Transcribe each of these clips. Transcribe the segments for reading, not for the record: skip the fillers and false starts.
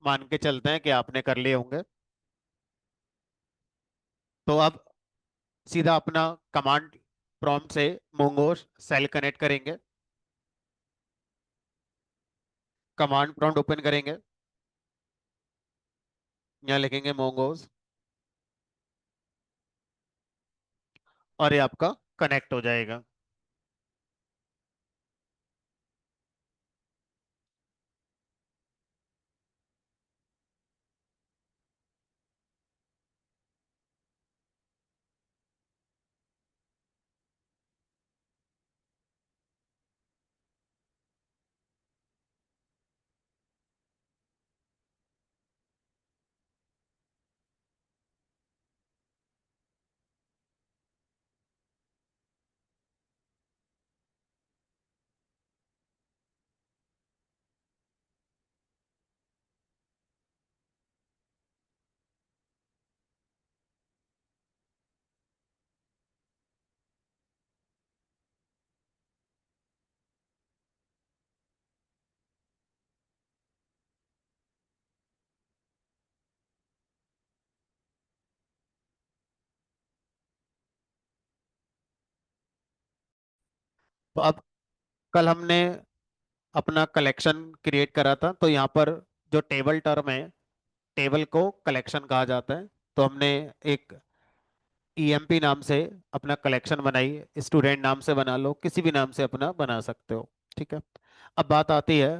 मान के चलते हैं कि आपने कर लिए होंगे। तो अब सीधा अपना कमांड प्रॉम्प्ट से मोंगोस सेल कनेक्ट करेंगे। कमांड प्रॉम्प्ट ओपन करेंगे, यहाँ लिखेंगे मोंगोस, और ये आपका कनेक्ट हो जाएगा। तो अब कल हमने अपना कलेक्शन क्रिएट करा था, तो यहाँ पर जो टेबल टर्म है, टेबल को कलेक्शन कहा जाता है। तो हमने एक ईएमपी नाम से अपना कलेक्शन बनाई, स्टूडेंट नाम से बना लो, किसी भी नाम से अपना बना सकते हो। ठीक है। अब बात आती है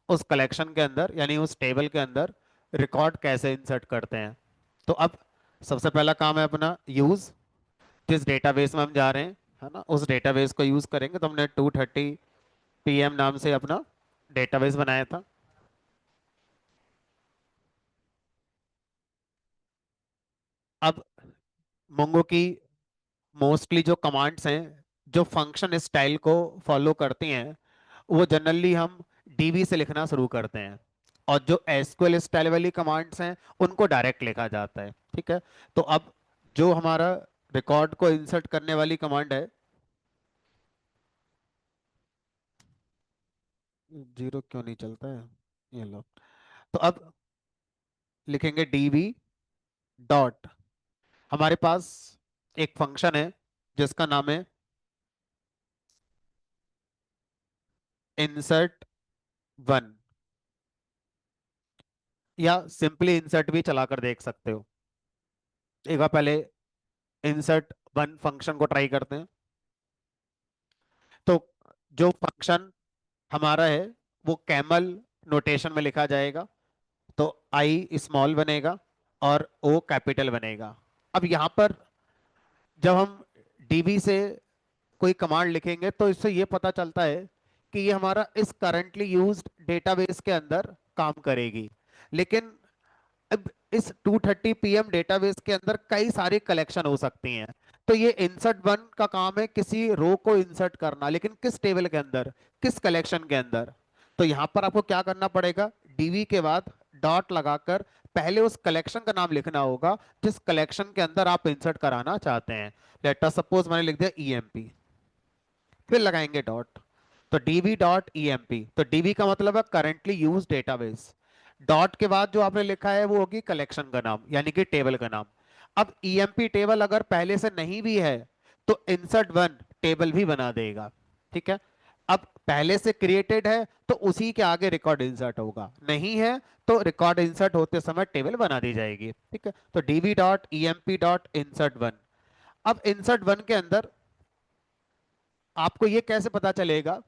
उस कलेक्शन के अंदर, यानी उस टेबल के अंदर रिकॉर्ड कैसे इंसर्ट करते हैं। तो अब सबसे पहला काम है अपना यूज। जिस डेटाबेस में हम जा रहे हैं, है ना, उस डेटाबेस को यूज करेंगे। तो हमने 230 PM नाम से अपना डेटाबेस बनाया था। अब मोंगो की मोस्टली जो कमांड्स हैं, जो फंक्शन स्टाइल को फॉलो करती हैं, वो जनरली हम डीबी से लिखना शुरू करते हैं। और जो एसक्यूएल स्टाइल वाली कमांड्स हैं, उनको डायरेक्ट लिखा जाता है। ठीक है। तो अब जो हमारा रिकॉर्ड को इंसर्ट करने वाली कमांड है, जीरो क्यों नहीं चलता है, ये लो। तो अब लिखेंगे डीबी डॉट, हमारे पास एक फंक्शन है जिसका नाम है इंसर्ट वन, या सिंपली इंसर्ट भी चलाकर देख सकते हो। एक बार पहले इंसर्ट वन फंक्शन को ट्राई करते हैं। तो जो फंक्शन हमारा है, वो कैमल नोटेशन में लिखा जाएगा। तो आई स्मॉल बनेगा और ओ कैपिटल बनेगा। अब यहां पर जब हम डीबी से कोई कमांड लिखेंगे, तो इससे ये पता चलता है कि ये हमारा इस करंटली यूज्ड डेटाबेस के अंदर काम करेगी। लेकिन अब इस 230 PM डेटाबेस के अंदर कई सारी कलेक्शन हो सकती हैं। तो ये इंसर्ट वन का काम है किसी रो को इंसर्ट करना, लेकिन किस टेबल के अंदर, किस कलेक्शन के अंदर। तो यहां पर आपको क्या करना पड़ेगा, डीवी के बाद डॉट लगाकर पहले उस कलेक्शन का नाम लिखना होगा जिस कलेक्शन के अंदर आप इंसर्ट कराना चाहते हैं। लेट अस सपोज मैंने लिख दिया ईएमपी, फिर लगाएंगे डॉट। तो डीबी डॉट ईएमपी, तो डीबी का मतलब है करंटली यूज डेटाबेस। डॉट के बाद जो आपने लिखा है वो होगी कलेक्शन का नाम, यानी कि टेबल का नाम। अब ईएमपी टेबल अगर पहले से नहीं भी है, तो इंसर्ट वन टेबल भी बना देगा। ठीक है। अब पहले से क्रिएटेड है तो उसी के आगे रिकॉर्ड इंसर्ट होगा, नहीं है तो रिकॉर्ड इंसर्ट होते समय टेबल बना दी जाएगी। ठीक है। तो DB dot EMP dot insert one. अब इंसर्ट वन के अंदर आपको ये कैसे पता चलेगा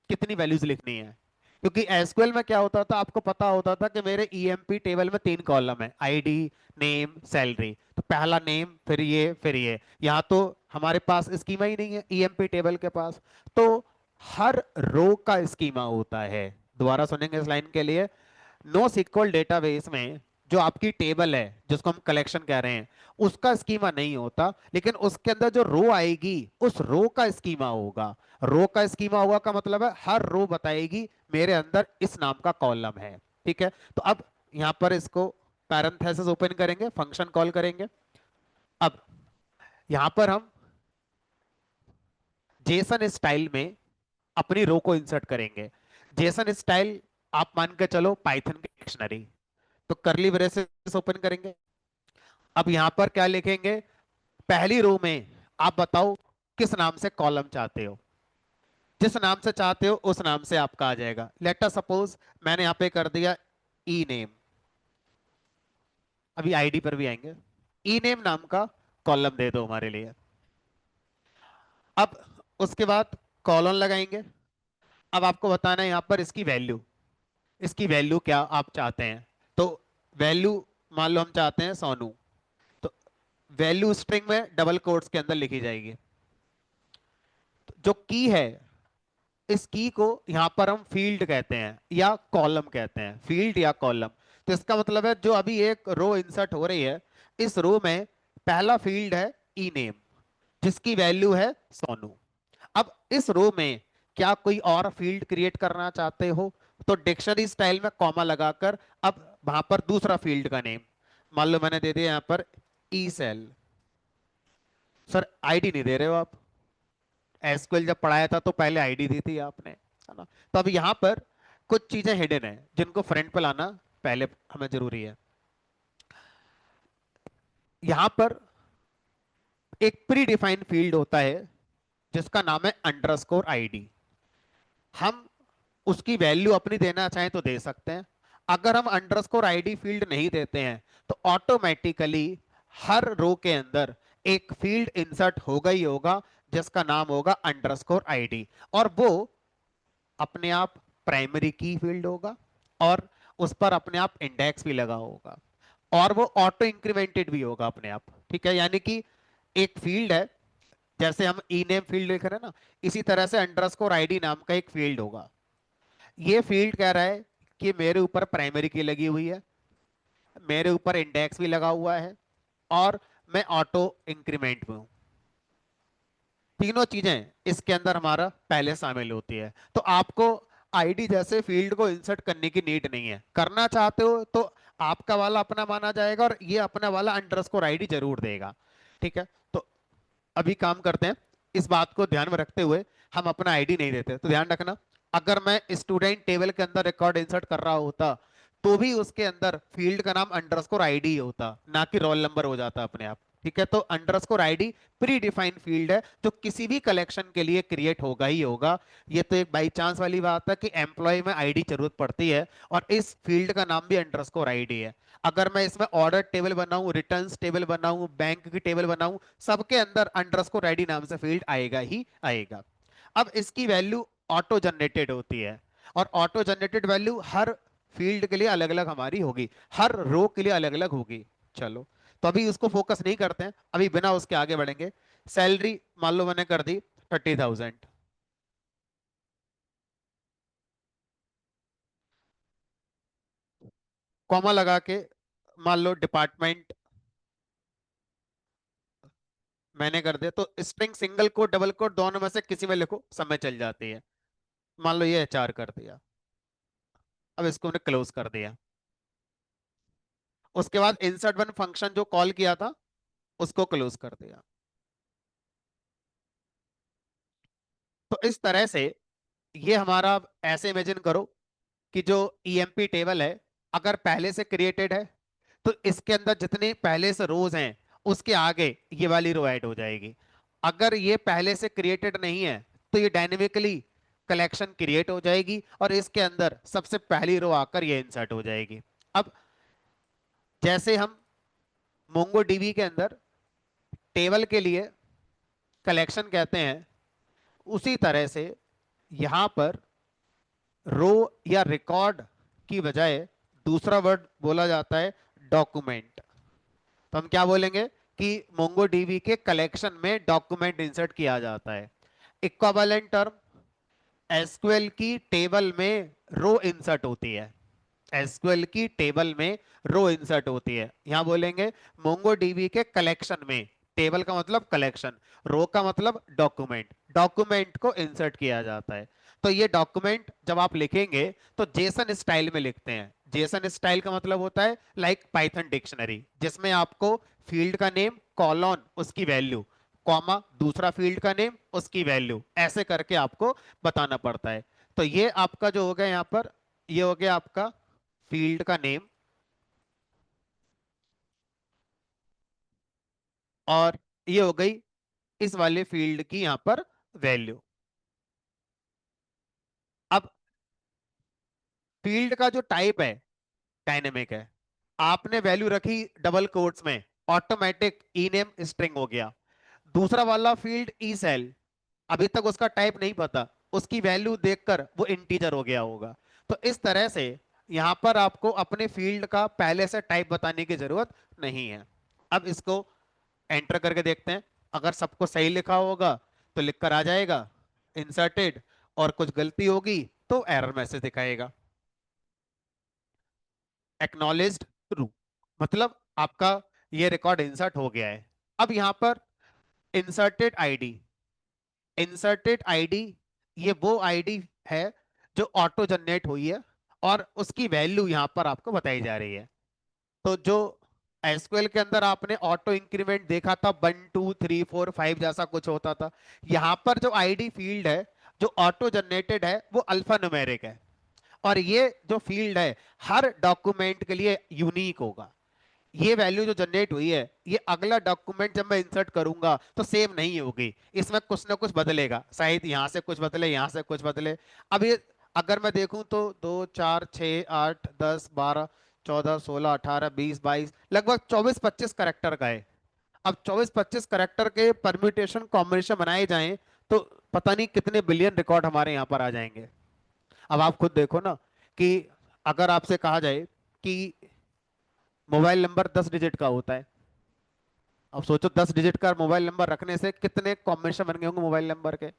कितनी वैल्यूज लिखनी है, क्योंकि एसक्यूएल में क्या होता था, आपको पता होता था कि मेरे ईएमपी टेबल में 3 कॉलम है, आईडी, नेम, सैलरी। तो पहला नेम, फिर ये, फिर ये। यहाँ तो हमारे पास स्कीमा ही नहीं है ईएमपी टेबल के पास। तो हर रो का स्कीमा होता है। दोबारा सुनेंगे इस लाइन के लिए। नो सिक्वल डेटाबेस में जो आपकी टेबल है, जिसको हम कलेक्शन कह रहे हैं, उसका स्कीमा नहीं होता, लेकिन उसके अंदर जो रो आएगी उस रो का स्कीमा होगा। रो का स्कीमा होगा का मतलब है हर रो बताएगी मेरे अंदर इस नाम का कॉलम है। ठीक है। तो अब यहां पर इसको पैरेंथेसिस ओपन करेंगे, फंक्शन कॉल करेंगे। अब यहां पर हम जेसन स्टाइल में अपनी रो को इंसर्ट करेंगे। जेसन स्टाइल आप मान के चलो पाइथन की डिक्शनरी। तो करली ब्रेसेस ओपन करेंगे। अब यहां पर क्या लिखेंगे, पहली रो में आप बताओ किस नाम से कॉलम चाहते हो, जिस नाम से चाहते हो उस नाम से आपका आ जाएगा। लेट अस सपोज मैंने यहां पे कर दिया ई नेम, अभी आईडी पर भी आएंगे। ई नेम नाम का कॉलम दे दो हमारे लिए। अब उसके बाद कॉलन लगाएंगे। अब आपको बताना है यहां पर इसकी वैल्यू, इसकी वैल्यू क्या आप चाहते हैं। तो वैल्यू मान लो हम चाहते हैं सोनू, तो वैल्यू स्ट्रिंग में डबल कोट्स के अंदर लिखी जाएगी। तो जो की है, इस की को यहां पर हम फील्ड कहते हैं या कॉलम कहते हैं, फील्ड या कॉलम। तो इसका मतलब है जो अभी एक रो इंसर्ट हो रही है, इस रो में पहला फील्ड है ई नेम, जिसकी वैल्यू है सोनू। अब इस रो में क्या कोई और फील्ड क्रिएट करना चाहते हो, तो डिक्शनरी स्टाइल में कॉमा लगाकर अब वहां पर दूसरा फील्ड का नेम, मान लो मैंने दे दिया यहां पर ई सेल। सर आईडी नहीं दे रहे हो आप, एसक्यूएल जब पढ़ाया था तो पहले आईडी दी थी आपने, है ना। तो अब यहां पर कुछ चीजें हिडन है जिनको फ्रंट पे लाना पहले हमें जरूरी है। यहां पर एक प्री डिफाइंड फील्ड होता है जिसका नाम है अंडरस्कोर आईडी। हम उसकी वैल्यू अपनी देना चाहें तो दे सकते हैं। अगर हम अंडरस्कोर आईडी फील्ड नहीं देते हैं तो ऑटोमेटिकली हर रो के अंदर एक फील्ड इंसर्ट होगा ही होगा जिसका नाम होगा अंडरस्कोर आईडी, और वो अपने आप प्राइमरी की फील्ड होगा और उस पर अपने आप इंडेक्स भी लगा होगा, और वो ऑटो इंक्रीमेंटेड भी होगा अपने आप। ठीक है, यानी कि एक फील्ड है, जैसे हम ई नेम फील्ड लिख रहे हैं ना, इसी तरह से अंडरस्कोर आईडी नाम का एक फील्ड होगा। ये फील्ड कह रहा है कि मेरे ऊपर प्राइमरी की लगी हुई है, मेरे ऊपर इंडेक्स भी लगा हुआ है, और मैं ऑटो इंक्रीमेंट में हूं। तीनों चीजें इसके अंदर हमारा पहले शामिल होती है। तो आपको आईडी जैसे फील्ड को इंसर्ट करने की नीड नहीं है। करना चाहते हो तो आपका वाला अपना माना जाएगा और ये अपना वाला अंडरस्कोर आईडी जरूर देगा। ठीक है, तो अभी काम करते हैं। इस बात को ध्यान में रखते हुए हम अपना आईडी नहीं देते, तो ध्यान रखना, अगर मैं स्टूडेंट टेबल के अंदर रिकॉर्ड इंसर्ट कर रहा होता तो भी उसके अंदर फील्ड का नाम अंडरस्कोर आईडी ही होता, ना कि रोल नंबर हो जाता अपने आप। ठीक है, तो underscore ID pre defined field है जो किसी भी कलेक्शन के लिए क्रिएट होगा ही होगा। ये तो एक बाई चांस वाली बात है कि एम्प्लॉय में आईडी जरूरत पड़ती है, और इस फील्ड का नाम भी अंडरस्कोर आईडी है। अगर मैं इसमें ऑर्डर टेबल बनाऊं, रिटर्न्स टेबल बनाऊं, बैंक की टेबल बनाऊं, सबके अंदर अंडरस्कोर आईडी नाम से फील्ड आएगा ही आएगा। अब इसकी वैल्यू ऑटो जनरेटेड होती है, और ऑटो जनरेटेड वैल्यू हर फील्ड के लिए अलग अलग हमारी होगी, हर रो के लिए अलग अलग होगी। चलो, तो अभी उसको फोकस नहीं करते हैं, अभी बिना उसके आगे बढ़ेंगे। सैलरी मान लो मैंने कर दी 30,000, कॉमा लगा के मान लो डिपार्टमेंट मैंने कर दिया, तो string single quote double quote दोनों में से किसी में लिखो, समय चल जाती है। मान लो ये एचआर कर दिया, अब इसको मैंने क्लोज कर दिया। उसके बाद इंसर्ट वन फंक्शन जो कॉल किया था उसको क्लोज कर दिया। तो इस तरह से ये हमारा, अब ऐसे इमेजिन करो कि जो ईएमपी टेबल है अगर पहले से क्रिएटेड है तो इसके अंदर जितने पहले से रोज हैं उसके आगे ये वाली रो ऐड हो जाएगी। अगर ये पहले से क्रिएटेड नहीं है तो ये डायनेमिकली कलेक्शन क्रिएट हो जाएगी और इसके अंदर सबसे पहली रो आकर ये इंसर्ट हो जाएगी। अब जैसे हम मोंगो डीबी के अंदर टेबल के लिए कलेक्शन कहते हैं, उसी तरह से यहां पर रो या रिकॉर्ड की बजाय दूसरा वर्ड बोला जाता है डॉक्यूमेंट। तो हम क्या बोलेंगे कि मोंगोडीबी के कलेक्शन में डॉक्यूमेंट इंसर्ट किया जाता है। इक्विवेलेंट टर्म, एसक्यूएल की टेबल में रो इंसर्ट होती है, एसक्यूएल की टेबल में रो इंसर्ट होती है। यहां बोलेंगे मोंगोडीबी के कलेक्शन में, टेबल का मतलब कलेक्शन, रो का मतलब डॉक्यूमेंट, डॉक्यूमेंट को इंसर्ट किया जाता है। तो ये डॉक्यूमेंट जब आप लिखेंगे तो जेसन स्टाइल में लिखते हैं। जेसन स्टाइल का मतलब होता है लाइक पाइथन डिक्शनरी, जिसमें आपको फील्ड का नेम कॉलन उसकी वैल्यू, कॉमा दूसरा फील्ड का नेम उसकी वैल्यू, ऐसे करके आपको बताना पड़ता है। तो ये आपका जो हो गया यहाँ पर, ये हो गया आपका फील्ड का नेम, और ये हो गई इस वाले फील्ड की यहां पर वैल्यू। अब फील्ड का जो टाइप है डायनेमिक है, आपने वैल्यू रखी डबल कोट्स में, ऑटोमेटिक ई नेम स्ट्रिंग हो गया। दूसरा वाला फील्ड ई सेल, अभी तक उसका टाइप नहीं पता, उसकी वैल्यू देखकर वो इंटीजर हो गया होगा। तो इस तरह से यहां पर आपको अपने फील्ड का पहले से टाइप बताने की जरूरत नहीं है। अब इसको एंटर करके देखते हैं। अगर सबको सही लिखा होगा तो लिखकर आ जाएगा इंसर्टेड, और कुछ गलती होगी तो एरर मैसेज दिखाएगा। एक्नॉलेज्ड ट्रू, मतलब आपका ये रिकॉर्ड इंसर्ट हो गया है। अब यहां पर इंसर्टेड आईडी, इंसर्टेड आईडी ये वो आईडी है जो ऑटो जनरेट हुई है, और उसकी वैल्यू यहां पर आपको बताई जा रही है। तो जो एसक्यूएल के अंदर आपने ऑटो इंक्रीमेंट देखा था, 1 2 3 4 5 जैसा कुछ होता था, यहां पर जो आईडी फील्ड है जो ऑटो जनरेटेड है वो अल्फा न्यूमेरिक है। और ये जो फील्ड है हर डॉक्यूमेंट के लिए यूनिक होगा। ये वैल्यू जो जनरेट हुई है ये अगला डॉक्यूमेंट जब मैं इंसर्ट करूंगा तो सेम नहीं होगी, इसमें कुछ ना कुछ बदलेगा, शायद यहां से कुछ बदले, यहां से कुछ बदले। अब ये अगर मैं देखूं तो 2 4 6 8 10 12 14 16 18 20 22 लगभग 24 25 करेक्टर का है। अब 24 25 करेक्टर के परम्यूटेशन कॉम्बिनेशन बनाए जाएं तो पता नहीं कितने बिलियन रिकॉर्ड हमारे यहाँ पर आ जाएंगे। अब आप खुद देखो ना कि अगर आपसे कहा जाए कि मोबाइल नंबर 10 डिजिट का होता है, अब सोचो 10 डिजिट का मोबाइल नंबर रखने से कितने कॉम्बिनेशन बन गए होंगे मोबाइल नंबर के।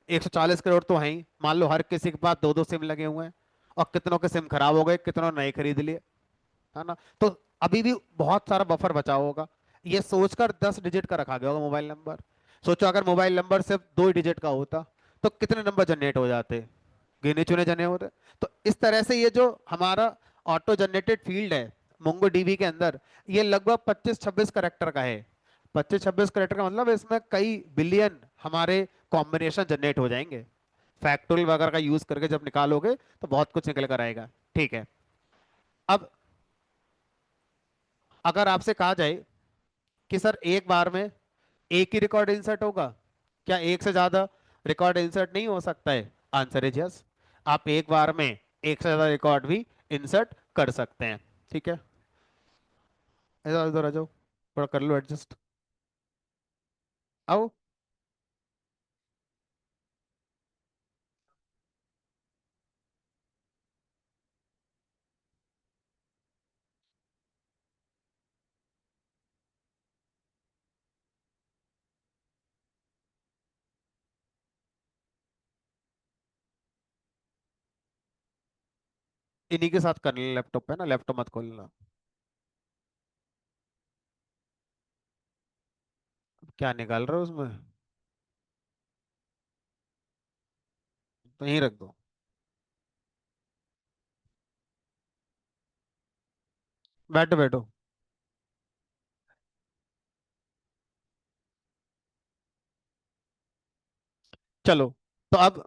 140 करोड़ तो हैं ही, मान लो हर किसी के पास दो दो सिम लगे हुए हैं, और कितनों के सिम खराब हो गए, कितनों नए खरीद लिए, है ना। तो अभी भी बहुत सारा बफर बचा होगा। ये सोचकर 10 डिजिट का रखा गया होगा मोबाइल नंबर। सोचो अगर मोबाइल नंबर सिर्फ 2 डिजिट का होता तो कितने नंबर जनरेट हो जाते, गिने चुने जने होते। तो इस तरह से ये जो हमारा ऑटो जनरेटेड फील्ड है मोंगो डीबी के अंदर, ये लगभग 25 26 करेक्टर का है। 25 26 करेक्टर का मतलब इसमें कई बिलियन हमारे कॉम्बिनेशन जनरेट हो जाएंगे। फैक्टोरियल वगैरह का यूज करके जब निकालोगे तो बहुत कुछ निकल कर आएगा। ठीक है। अब अगर आपसे कहा जाए कि सर एक बार में एक ही रिकॉर्ड इंसर्ट होगा, क्या एक से ज्यादा रिकॉर्ड इंसर्ट नहीं हो सकता है? Answer is yes. आप एक बार में एक से ज्यादा रिकॉर्ड भी इंसर्ट कर सकते हैं। ठीक है, इधर इधर आ जाओ, थोड़ा कर लो एडजस्ट। आओ। इन्हीं के साथ कर लेना, लैपटॉप पे ना, लैपटॉप मत खोलना। क्या निकाल रहे हो उसमें? तो यहीं रख दो। बैठो बैठो। चलो, तो अब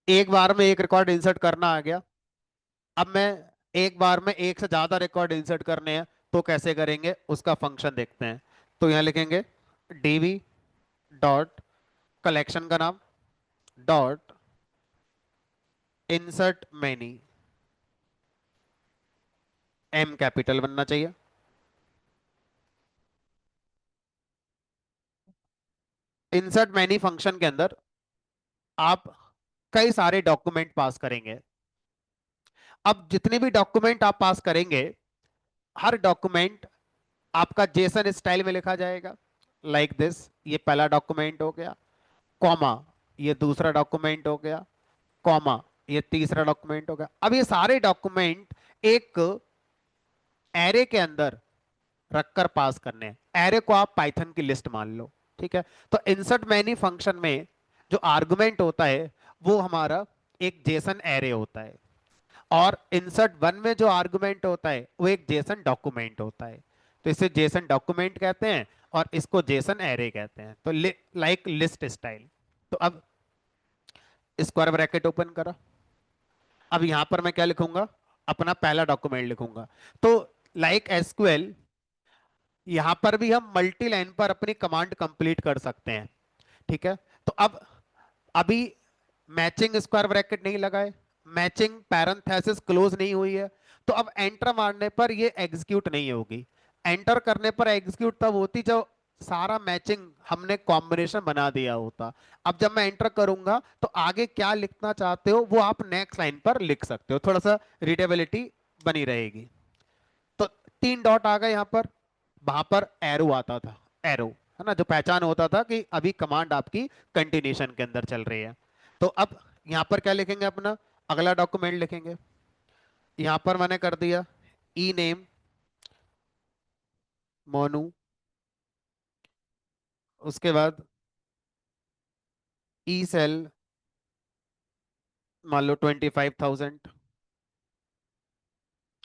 एक बार में एक रिकॉर्ड इंसर्ट करना आ गया। अब मैं एक बार में एक से ज्यादा रिकॉर्ड इंसर्ट करने हैं तो कैसे करेंगे उसका फंक्शन देखते हैं। तो यहां लिखेंगे डीबी डॉट कलेक्शन का नाम dot insert many, M capital बनना चाहिए। इंसर्ट मैनी फंक्शन के अंदर आप कई सारे डॉक्यूमेंट पास करेंगे। अब जितने भी डॉक्यूमेंट आप पास करेंगे, हर डॉक्यूमेंट आपका जेसन स्टाइल में लिखा जाएगा, लाइक दिस। ये पहला डॉक्यूमेंट हो गया, कॉमा ये दूसरा डॉक्यूमेंट हो गया, कॉमा ये तीसरा डॉक्यूमेंट हो गया। अब ये सारे डॉक्यूमेंट एक एरे के अंदर रखकर पास करने हैं। एरे को आप पाइथन की लिस्ट मान लो। ठीक है। तो इंसर्ट मैनी फंक्शन में जो आर्गुमेंट होता है वो हमारा एक जेसन एरे होता है, और इंसर्ट वन में जो आर्गुमेंट होता है वो एक जेसन डॉक्यूमेंट होता है। तो इसे जेसन डॉक्यूमेंट कहते हैं और इसको जेसन एरे कहते हैं। तो लाइक लिस्ट स्टाइल। तो अब स्क्वायर ब्रैकेट ओपन करा। अब यहां पर मैं क्या लिखूंगा? अपना पहला डॉक्यूमेंट लिखूंगा। तो लाइक एसक्यूएल यहां पर भी हम मल्टी लाइन पर अपनी कमांड कंप्लीट कर सकते हैं। ठीक है। तो अब अभी मैचिंग स्क्वायर ब्रैकेट नहीं लगाए, मैचिंग पैरेंथेसिस क्लोज नहीं हुई है, तो अब एंटर मारने पर ये एग्जीक्यूट नहीं होगी। एंटर करने पर एग्जीक्यूट तब होती जब सारा मैचिंग हमने कॉम्बिनेशन बना दिया होता। अब जब मैं एंटर करूंगा तो आगे क्या लिखना चाहते हो वो आप नेक्स्ट लाइन पर लिख सकते हो, थोड़ा सा रीडेबिलिटी बनी रहेगी। तो 3 डॉट आ गए यहां पर, वहां पर एरो आता था, एरो है ना, जो पहचान होता था कि अभी कमांड आपकी कंटिन्यूशन के अंदर चल रही है। तो अब यहां पर क्या लिखेंगे, अपना अगला डॉक्यूमेंट लिखेंगे। यहां पर मैंने कर दिया ई नेम मोनू, उसके बाद ई सेल मान लो 25,000,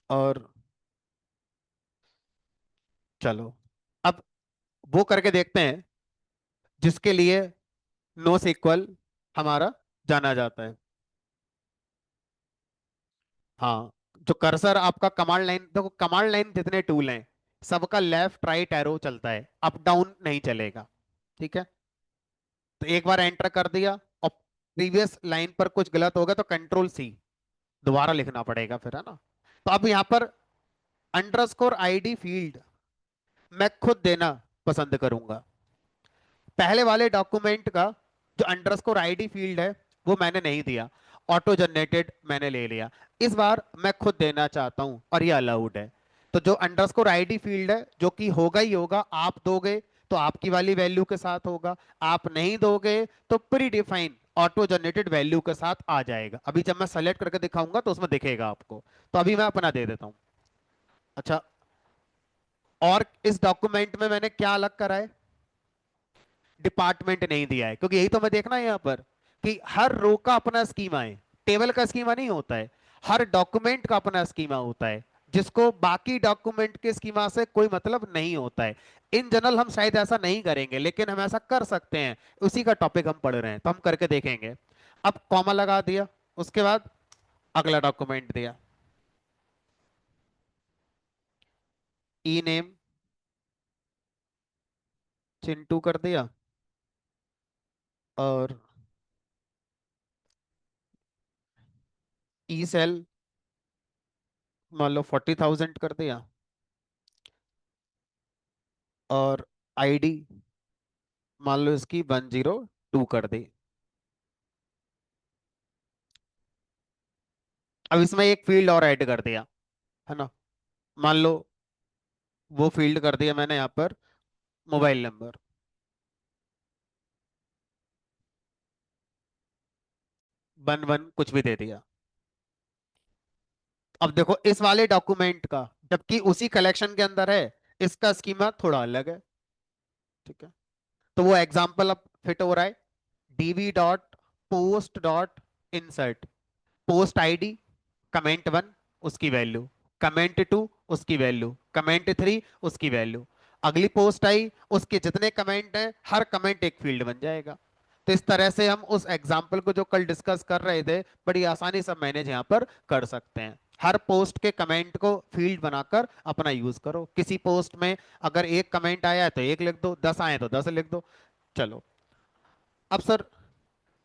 और चलो अब वो करके देखते हैं जिसके लिए नो सीक्वल हमारा जाना जाता है। हाँ, जो कर्सर आपका कमांड लाइन, देखो कमांड लाइन जितने टूल हैं सबका लेफ्ट राइट एरो चलता है, अप डाउन नहीं चलेगा। ठीक है। तो एक बार एंटर कर दिया और प्रीवियस लाइन पर कुछ गलत हो गया तो कंट्रोल सी दोबारा लिखना पड़ेगा फिर, है ना। तो अब यहां पर अंडरस्कोर आईडी फील्ड मैं खुद देना पसंद करूंगा। पहले वाले डॉक्यूमेंट का जो अंडरस्कोर आईडी फील्ड है वो मैंने नहीं दिया, ऑटो जनरेटेड मैंने ले लिया। इस बार मैं खुद देना चाहता हूं और ये अलाउड है। तो जो अंडरस्कोर आईडी फील्ड है जो कि होगा ही होगा, आप दोगे तो आपकी वाली वैल्यू के साथ होगा, आप नहीं दोगे तो pre define auto generated value के साथ आ जाएगा। अभी जब मैं सेलेक्ट करके दिखाऊंगा तो उसमें दिखेगा आपको। तो अभी मैं अपना दे देता हूं। अच्छा, और इस डॉक्यूमेंट में मैंने क्या अलग करा है, डिपार्टमेंट नहीं दिया है, क्योंकि यही तो मैं देखना है यहाँ पर कि हर रो का अपना स्कीमा है, टेबल का स्कीमा नहीं होता है। हर डॉक्यूमेंट का अपना स्कीमा होता है जिसको बाकी डॉक्यूमेंट के स्कीमा से कोई मतलब नहीं होता है। इन जनरल हम शायद ऐसा नहीं करेंगे लेकिन हम ऐसा कर सकते हैं, उसी का टॉपिक हम पढ़ रहे हैं तो हम करके देखेंगे। अब कॉमा लगा दिया, उसके बाद अगला डॉक्यूमेंट दिया, ई नेम चिंटू कर दिया, और ई सेल मान लो 40,000 कर दिया, और आईडी मान लो इसकी 102 कर दी। अब इसमें एक फील्ड और ऐड कर दिया, है ना। मान लो वो फील्ड कर दिया मैंने यहाँ पर मोबाइल नंबर, 11 कुछ भी दे दिया। अब देखो इस वाले डॉक्यूमेंट का, जबकि उसी कलेक्शन के अंदर है, इसका स्कीमा थोड़ा अलग है। ठीक है। तो वो एग्जाम्पल अब फिट हो रहा है, DB dot post dot insert, post ID comment 1 उसकी वैल्यू, कमेंट 2 उसकी वैल्यू, कमेंट 3 उसकी वैल्यू, अगली पोस्ट आई उसके जितने कमेंट हैं हर कमेंट एक फील्ड बन जाएगा। तो इस तरह से हम उस एग्जाम्पल को जो कल डिस्कस कर रहे थे बड़ी आसानी से मैनेज यहाँ पर कर सकते हैं। हर पोस्ट के कमेंट को फील्ड बनाकर अपना यूज करो। किसी पोस्ट में अगर एक कमेंट आया है तो एक लिख दो, 10 आए तो 10 लिख दो। चलो, अब सर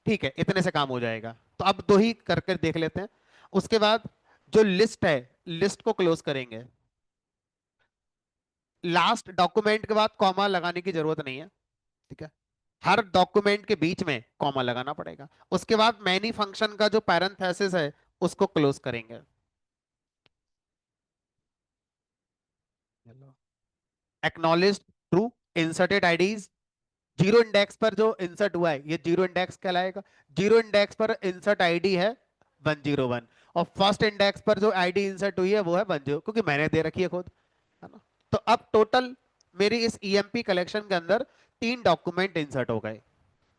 ठीक है, इतने से काम हो जाएगा, तो अब दो ही करके देख लेते हैं। उसके बाद जो लिस्ट है, लिस्ट को क्लोज करेंगे। लास्ट डॉक्यूमेंट के बाद कॉमा लगाने की जरूरत नहीं है। ठीक है। हर डॉक्यूमेंट के बीच में कॉमा लगाना पड़ेगा। उसके बाद मैनी फंक्शन का जो पैरेंथेसिस है उसको क्लोज करेंगे। Acknowledge true, inserted IDs, zero index पर जो इंसर्ट हुआ है ये जीरो इंडेक्स कहलाएगा। जीरो इंडेक्स पर इंसर्ट आईडी है 101, और फर्स्ट इंडेक्स पर जो आईडी इंसर्ट हुई है वो है 10, क्योंकि मैंने दे रखी है खुद, है ना। तो अब टोटल मेरी इस ईएमपी कलेक्शन के अंदर 3 डॉक्यूमेंट इंसर्ट हो गए।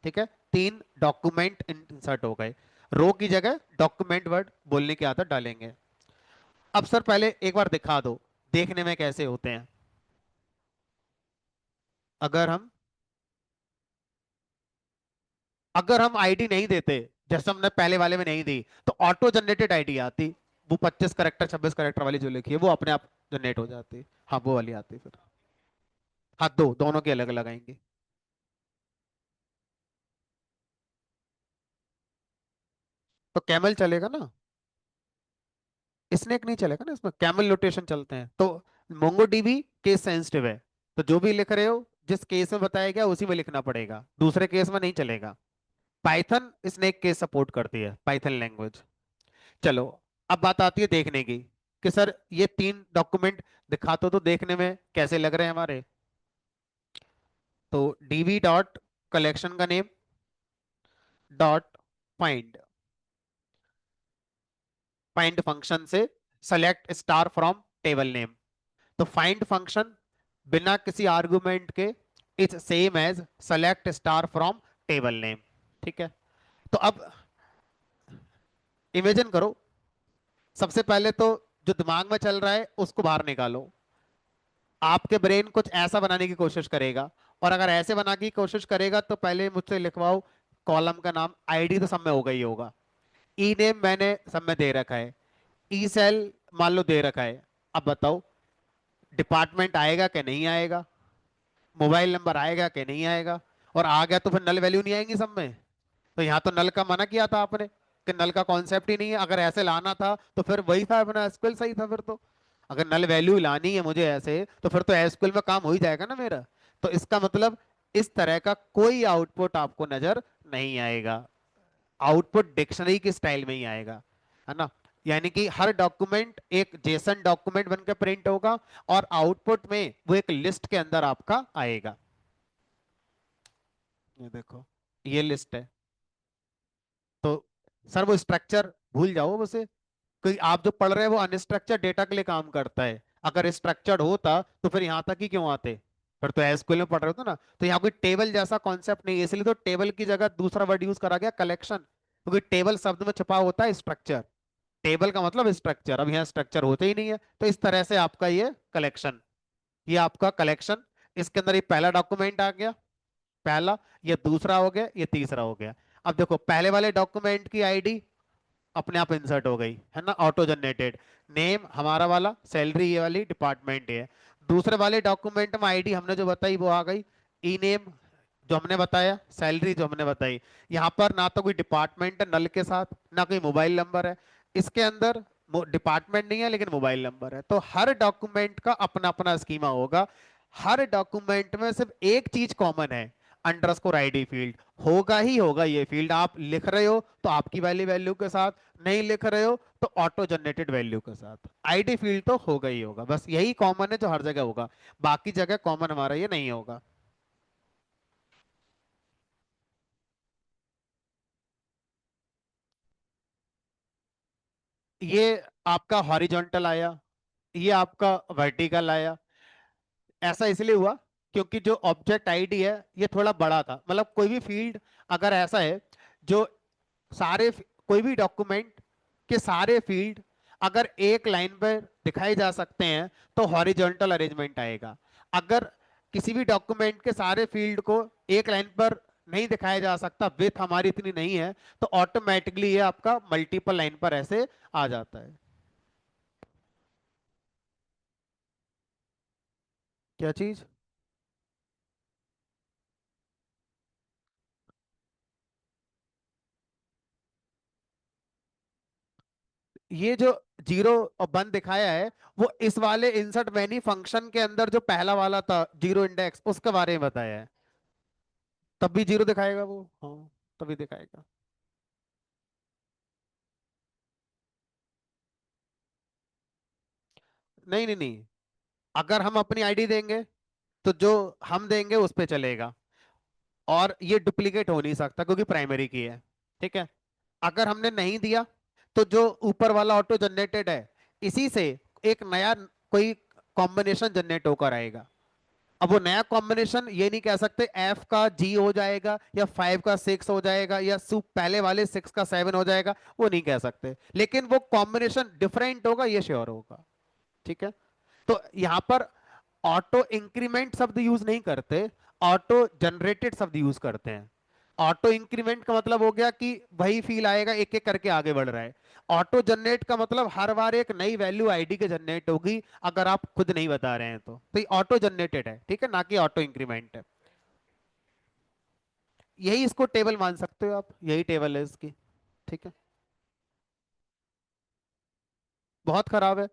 ठीक है, 3 डॉक्यूमेंट इंसर्ट हो गए। रो की जगह डॉक्यूमेंट वर्ड बोलने की आदत डालेंगे। अब सर पहले एक बार दिखा दो देखने में कैसे होते हैं। अगर हम अगर हम आईडी नहीं देते, जैसे हमने पहले वाले में नहीं दी, तो ऑटो जनरेटेड आईडी आती, वो 25 करेक्टर 26 करेक्टर वाली जो लिखी है वो अपने आप जनरेट हो जाती। हाँ वो वाली आती फिर। हाँ, दो, दोनों के अलग लगाएंगे। तो कैमल चलेगा ना, स्नेक नहीं चलेगा ना, इसमें कैमल नोटेशन चलते हैं। तो मोंगोडीबी केस सेंसिटिव है, तो जो भी लिख रहे हो जिस केस में बताया गया उसी में लिखना पड़ेगा, दूसरे केस में नहीं चलेगा। पाइथन स्नेक केस सपोर्ट करती है, पाइथन लैंग्वेज। चलो, अब बात आती है देखने की, कि सर ये तीन डॉक्यूमेंट दिखाते तो देखने में कैसे लग रहे हैं हमारे। तो डीबी डॉट कलेक्शन का name dot find, find function से select star from table name. तो फाइंड फंक्शन बिना किसी आर्गुमेंट के is same as select star from table name. ठीक है। तो अब इमेजिन करो, सबसे पहले तो जो दिमाग में चल रहा है उसको बाहर निकालो। आपके ब्रेन कुछ ऐसा बनाने की कोशिश करेगा, और अगर ऐसे बनाने की कोशिश करेगा तो पहले मुझसे लिखवाओ कॉलम का नाम। आईडी तो सब में होगा ही होगा, ई नेम मैंने सब में दे रखा है, ई सेल मान लो दे रखा है। अब बताओ डिपार्टमेंट आएगा कि नहीं आएगा, मोबाइल नंबर आएगा कि नहीं आएगा, और आ गया तो फिर नल वैल्यू नहीं आएंगी सब में। तो यहाँ तो नल का मना किया था आपने, कि नल का कॉन्सेप्ट ही नहीं है। अगर ऐसे लाना था तो फिर वही था अपना एसक्यूएल सही था फिर तो। अगर नल वैल्यू लानी है मुझे ऐसे, तो फिर तो एसक्यूएल में काम हो ही जाएगा ना मेरा। तो इसका मतलब इस तरह का कोई आउटपुट आपको नजर नहीं आएगा, आउटपुट डिक्शनरी के स्टाइल में ही आएगा, है ना। यानी कि हर डॉक्यूमेंट एक जेसन डॉक्यूमेंट बनकर प्रिंट होगा, और आउटपुट में वो एक लिस्ट के अंदर आपका आएगा। ये देखो, ये लिस्ट है। तो सर वो स्ट्रक्चर भूल जाओ उसे, क्योंकि आप जो पढ़ रहे हैं वो अनस्ट्रक्चर्ड डेटा के लिए काम करता है। अगर स्ट्रक्चर्ड होता तो फिर यहां तक ही क्यों आते, फिर तो एसक्यूएल में पढ़ रहे होते ना। तो यहाँ कोई टेबल जैसा कॉन्सेप्ट नहीं है, इसलिए तो टेबल की जगह दूसरा वर्ड यूज करा गया, कलेक्शन, क्योंकि टेबल शब्द में छुपा होता है स्ट्रक्चर। टेबल का मतलब स्ट्रक्चर, अब यहाँ स्ट्रक्चर होते ही नहीं है, तो इस तरह से आपका ये कलेक्शन, ये आपका कलेक्शन, इसके अंदर ये पहला डॉक्यूमेंट आ गया, पहला, ये दूसरा हो गया, ये तीसरा हो गया। अब देखो पहले वाले डॉक्यूमेंट की आईडी अपने आप इंसर्ट हो गई है ना, ऑटो जनरेटेड। नेम हमारा वाला, सैलरी ये वाली, डिपार्टमेंट है। दूसरे वाले डॉक्यूमेंट में आईडी हमने जो बताई वो आ गई, ई नेम जो हमने बताया, सैलरी जो हमने बताई। यहाँ पर ना तो कोई डिपार्टमेंट है नल के साथ, ना कोई मोबाइल नंबर है। इसके अंदर डिपार्टमेंट नहीं है लेकिन मोबाइल नंबर है। तो हर डॉक्यूमेंट का अपना अपना स्कीमा होगा। हर डॉक्यूमेंट में सिर्फ एक चीज कॉमन है, अंडरस्कोर आईडी फील्ड होगा ही होगा। ये फील्ड आप लिख रहे हो तो आपकी वैल्यू वैल्यू के साथ, नहीं लिख रहे हो तो ऑटो जनरेटेड वैल्यू के साथ, आईडी फील्ड तो होगा ही होगा। बस यही कॉमन है जो हर जगह होगा, बाकी जगह कॉमन हमारा ये नहीं होगा। ये आपका हॉरिजॉन्टल आया, ये आपका वर्टिकल आया। ऐसा इसलिए हुआ क्योंकि जो ऑब्जेक्ट आईडी है ये थोड़ा बड़ा था। मतलब कोई भी फील्ड अगर ऐसा है जो कोई भी डॉक्यूमेंट के सारे फील्ड अगर एक लाइन पर दिखाए जा सकते हैं तो हॉरिजॉन्टल अरेंजमेंट आएगा। अगर किसी भी डॉक्यूमेंट के सारे फील्ड को एक लाइन पर नहीं दिखाया जा सकता, विथ हमारी इतनी नहीं है, तो ऑटोमेटिकली ये आपका मल्टीपल लाइन पर ऐसे आ जाता है। क्या चीज? ये जो जीरो और वन दिखाया है वो इस वाले इंसर्ट मैनी फंक्शन के अंदर जो पहला वाला था जीरो इंडेक्स, उसके बारे में बताया है। तब भी जीरो दिखाएगा वो, हाँ, तभी दिखाएगा। नहीं नहीं नहीं, अगर हम अपनी आईडी देंगे तो जो हम देंगे उस पे चलेगा, और ये डुप्लीकेट हो नहीं सकता क्योंकि प्राइमरी की है। ठीक है। अगर हमने नहीं दिया तो जो ऊपर वाला ऑटो जनरेटेड है इसी से एक नया कोई कॉम्बिनेशन जनरेट होकर आएगा। अब वो नया कॉम्बिनेशन ये नहीं कह सकते एफ का जी हो जाएगा, या फाइव का सिक्स हो जाएगा, या सुप पहले वाले सिक्स का सेवन हो जाएगा, वो नहीं कह सकते, लेकिन वो कॉम्बिनेशन डिफरेंट होगा ये श्योर होगा। ठीक है। तो यहां पर ऑटो इंक्रीमेंट शब्द यूज नहीं करते, ऑटो जनरेटेड शब्द यूज करते हैं। ऑटो इंक्रीमेंट का मतलब हो गया कि वही फील आएगा, एक एक करके आगे बढ़ रहा है। ऑटो जनरेट का मतलब हर बार एक नई वैल्यू आईडी के जनरेट होगी, अगर आप खुद नहीं बता रहे हैं तो ये ऑटो जनरेटेड है, ठीक है, ना कि ऑटो इंक्रीमेंट है। यही इसको टेबल मान सकते हो आप, यही टेबल है इसकी। ठीक है। बहुत खराब है।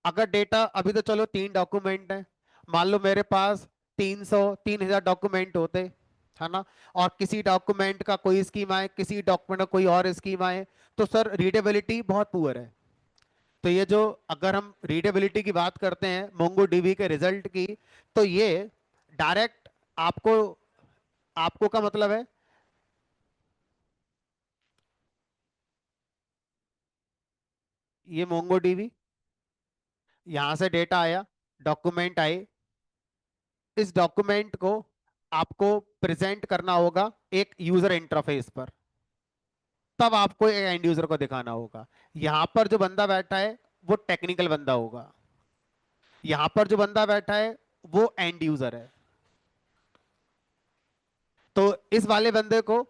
अगर डेटा अभी तो चलो 3 डॉक्यूमेंट है, मान लो मेरे पास 300 3000 डॉक्यूमेंट होते, है ना, और किसी डॉक्यूमेंट का कोई स्कीम आए, किसी डॉक्यूमेंट का कोई और स्कीम आए, तो सर रीडेबिलिटी बहुत पुअर है। तो ये जो, अगर हम रीडेबिलिटी की बात करते हैं मोंगो डीबी के रिजल्ट की, तो ये डायरेक्ट आपको, आपको का मतलब है, ये मोंगो डीबी, यहां से डेटा आया, डॉक्यूमेंट आए, इस डॉक्यूमेंट को आपको प्रेजेंट करना होगा एक यूजर इंटरफेस पर, तब आपको एक एंड यूजर को दिखाना होगा। यहां पर जो बंदा बैठा है वो टेक्निकल बंदा होगा, यहां पर जो बंदा बैठा है वो एंड यूजर है। तो इस वाले बंदे को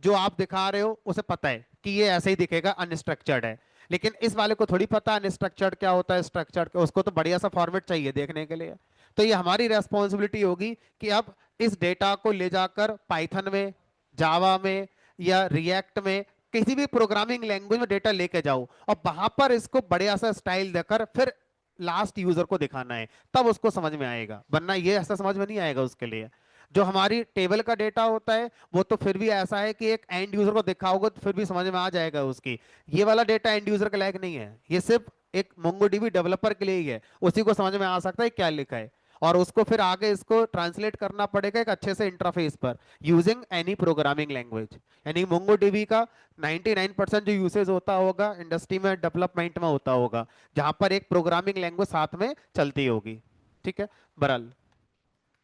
जो आप दिखा रहे हो उसे पता है कि ये ऐसे ही दिखेगा, अनस्ट्रक्चर्ड है, लेकिन इस वाले को थोड़ी पता अनस्ट्रक्चर्ड क्या होता है, स्ट्रक्चर्ड, उसको तो बढ़िया सा फॉर्मेट चाहिए देखने के लिए। तो ये हमारी रेस्पॉन्सिबिलिटी होगी कि अब इस डेटा को ले जाकर पाइथन में, जावा में, या रिएक्ट में, किसी भी प्रोग्रामिंग लैंग्वेज में डेटा लेके जाओ, और वहां पर इसको बढ़िया सा स्टाइल देकर फिर लास्ट यूजर को दिखाना है, तब उसको समझ में आएगा, वरना ये ऐसा समझ में नहीं आएगा उसके लिए। जो हमारी टेबल का डेटा होता है वो तो फिर भी ऐसा है कि एक एंड यूजर को दिखाओगे तो फिर भी समझ में आ जाएगा उसकी। ये वाला डेटा एंड यूजर के लायक नहीं है, ये सिर्फ एक मोंगोडीबी डेवलपर के लिए ही है, उसी को समझ में आ सकता है क्या लिखा है, और उसको फिर आगे इसको ट्रांसलेट करना पड़ेगा एक अच्छे से इंटरफेस पर, यूजिंग एनी प्रोग्रामिंग लैंग्वेज। यानी मोंगोडीबी का 99% जो यूसेज होता होगा इंडस्ट्री में, डेवलपमेंट में होता होगा, जहां पर एक प्रोग्रामिंग लैंग्वेज साथ में चलती होगी। ठीक है। बहरहाल,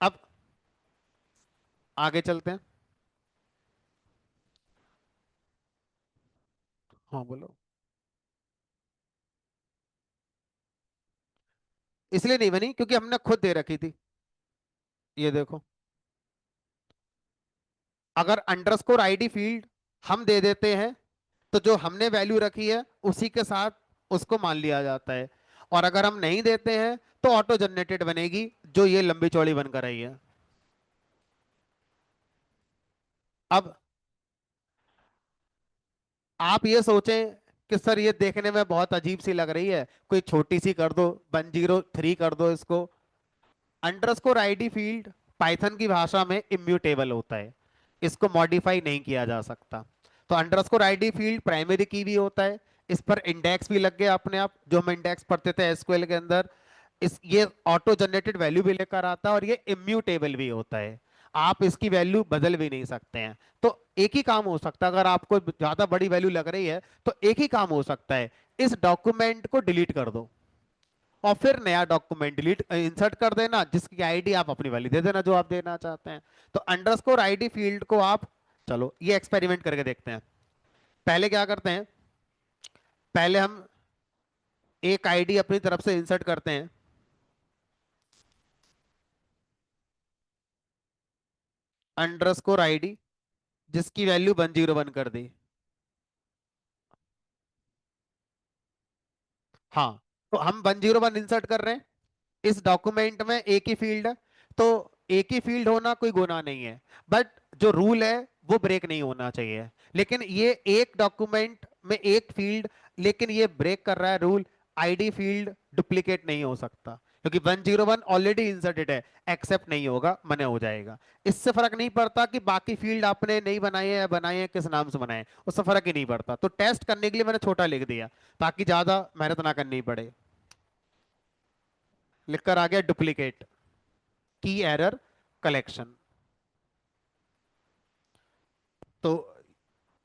अब आगे चलते हैं। हाँ बोलो। इसलिए नहीं बनी क्योंकि हमने खुद दे रखी थी। ये देखो, अगर अंडरस्कोर आईडी फील्ड हम दे देते हैं तो जो हमने वैल्यू रखी है उसी के साथ उसको मान लिया जाता है, और अगर हम नहीं देते हैं तो ऑटो जनरेटेड बनेगी, जो ये लंबी चौड़ी बनकर रही है। अब आप ये सोचें कि सर ये देखने में बहुत अजीब सी लग रही है, कोई छोटी सी कर दो, 103 कर दो इसको। अंडरस्कोर आईडी फील्ड पाइथन की भाषा में इम्यूटेबल होता है, इसको मॉडिफाई नहीं किया जा सकता। तो अंडरस्कोर आईडी फील्ड प्राइमरी की भी होता है, इस पर इंडेक्स भी लग गया अपने आप, जो हम इंडेक्स पढ़ते थे एसक्यूएल के अंदर। इस ये ऑटो जनरेटेड वैल्यू भी लेकर आता है, और ये इम्यूटेबल भी होता है, आप इसकी वैल्यू बदल भी नहीं सकते हैं। तो एक ही काम हो सकता है, अगर आपको ज्यादा बड़ी वैल्यू लग रही है तो एक ही काम हो सकता है, इस डॉक्यूमेंट को डिलीट कर दो और फिर नया डॉक्यूमेंट डिलीट इंसर्ट कर देना, जिसकी आईडी आप अपनी वाली दे देना जो आप देना चाहते हैं। तो अंडरस्कोर आईडी फील्ड को आप, चलो ये एक्सपेरिमेंट करके देखते हैं। पहले क्या करते हैं, पहले हम एक आईडी अपनी तरफ से इंसर्ट करते हैं, अंडरस्कोर आईडी, जिसकी वैल्यू 101 कर दी। हाँ, तो हम 101 इंसर्ट कर रहे हैं, इस डॉक्यूमेंट में एक ही फील्ड है, तो एक ही फील्ड होना कोई गुनाह नहीं है, बट जो रूल है वो ब्रेक नहीं होना चाहिए। लेकिन ये एक डॉक्यूमेंट में एक फील्ड, लेकिन ये ब्रेक कर रहा है रूल, आईडी फील्ड डुप्लीकेट नहीं हो सकता, क्योंकि 101 ऑलरेडी इंसर्टेड है, एक्सेप्ट नहीं होगा, मने हो जाएगा। इससे फर्क नहीं पड़ता कि बाकी फील्ड आपने नहीं बनाए हैं या बनाए हैं, किस नाम से बनाए, उससे फर्क ही नहीं पड़ता। तो टेस्ट करने के लिए मैंने छोटा लिख दिया, ताकि ज्यादा मेहनत ना करनी पड़े। लिखकर आ गया डुप्लीकेट की एरर कलेक्शन। तो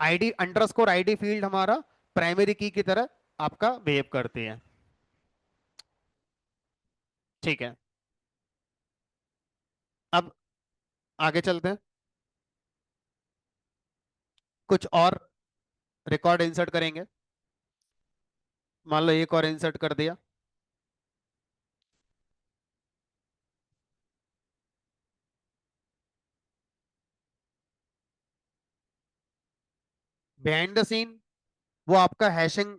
आईडी अंडरस्कोर आईडी फील्ड हमारा प्राइमरी की तरह आपका बिहेव करते हैं। ठीक है। अब आगे चलते हैं, कुछ और रिकॉर्ड इंसर्ट करेंगे। मान लो एक और इंसर्ट कर दिया, बिहाइंड द सीन वो आपका हैशिंग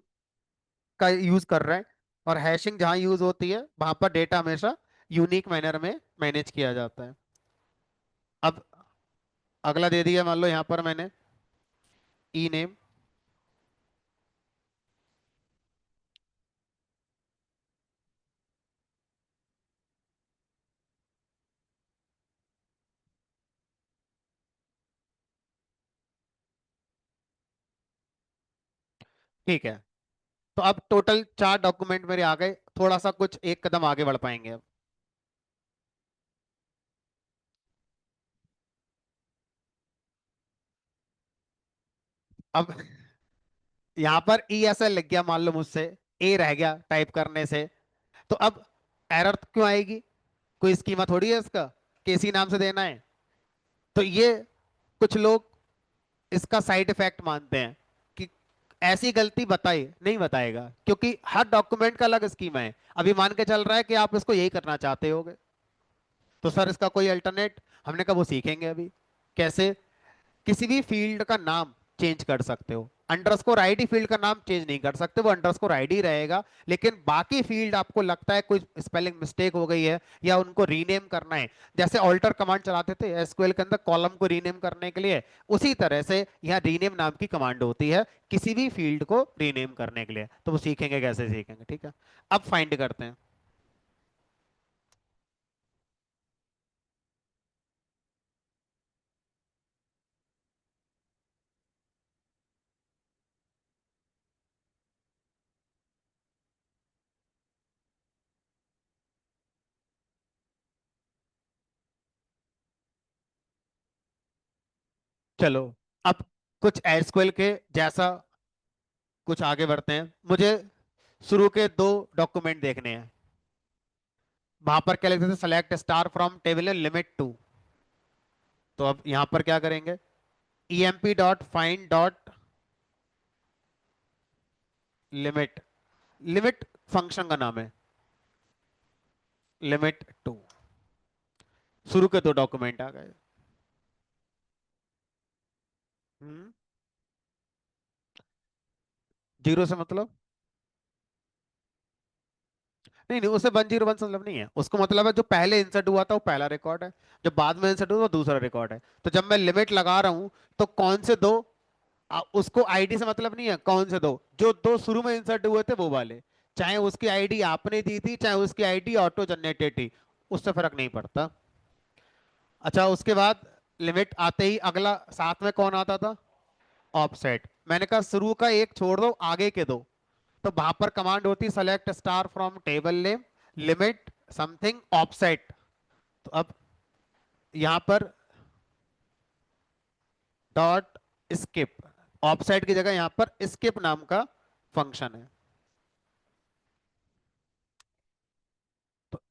का यूज कर रहा है, और हैशिंग जहां यूज होती है वहां पर डेटा हमेशा यूनिक मैनर में मैनेज किया जाता है। अब अगला दे दिया, मान लो यहां पर मैंने ई नेम। ठीक है, तो अब टोटल 4 डॉक्यूमेंट मेरे आ गए, थोड़ा सा कुछ एक कदम आगे बढ़ पाएंगे अब। अब यहाँ पर ई ऐसा लग गया, मान लो मुझसे ए रह गया टाइप करने से, तो अब एरर क्यों आएगी? कोई स्कीमा थोड़ी है इसका कि इसी नाम से देना है। तो ये कुछ लोग इसका साइड इफेक्ट मानते हैं कि ऐसी गलती बताए नहीं बताएगा, क्योंकि हर डॉक्यूमेंट का अलग स्कीमा है। अभी मान के चल रहा है कि आप इसको यही करना चाहते होगे, तो सर इसका कोई अल्टरनेट? हमने कहा वो सीखेंगे अभी। कैसे? किसी भी फील्ड का नाम चेंज कर सकते हो, अंडरस्कोर आईडी फील्ड का नाम चेंज नहीं कर सकते, वो अंडरस्कोर आईडी रहेगा। लेकिन बाकी फील्ड आपको लगता है कोई स्पेलिंग मिस्टेक हो गई है या उनको रीनेम करना है, जैसे ऑल्टर कमांड चलाते थे एसक्यूएल के अंदर कॉलम को रीनेम करने के लिए, उसी तरह से यहाँ रीनेम नाम की कमांड होती है किसी भी फील्ड को रीनेम करने के लिए। तो वो सीखेंगे, कैसे सीखेंगे, ठीक है। अब फाइंड करते हैं। चलो, अब कुछ एसक्यूएल के जैसा कुछ आगे बढ़ते हैं। मुझे शुरू के 2 डॉक्यूमेंट देखने हैं। वहां पर क्या लिखते थे? Select star from table limit two. तो अब यहां पर क्या करेंगे? emp.find.limit, लिमिट फंक्शन का नाम है, लिमिट टू। शुरू के 2 डॉक्यूमेंट आ गए। हम्म, जीरो से मतलब? नहीं नहीं, उसे 101 से मतलब नहीं है, उसको मतलब है जो पहले इंसर्ट हुआ था वो पहला रिकॉर्ड है, जो बाद में इंसर्ट हुआ वो दूसरा रिकॉर्ड है। तो जब मैं लिमिट लगा रहा हूं तो कौन से दो, उसको आईडी से मतलब नहीं है, कौन से दो, जो दो शुरू में इंसर्ट हुए थे वो वाले, चाहे उसकी आईडी आपने दी थी चाहे उसकी आईडी ऑटो जनरेटेड थी, उससे फर्क नहीं पड़ता। अच्छा, उसके बाद लिमिट आते ही अगला साथ में कौन आता था? ऑफसेट। मैंने कहा शुरू का एक छोड़ दो, आगे के दो। तो वहां पर कमांड होती select star from table name limit something offset. तो अब यहां पर डॉट स्किप, ऑफसेट की जगह यहां पर स्किप नाम का फंक्शन है। तो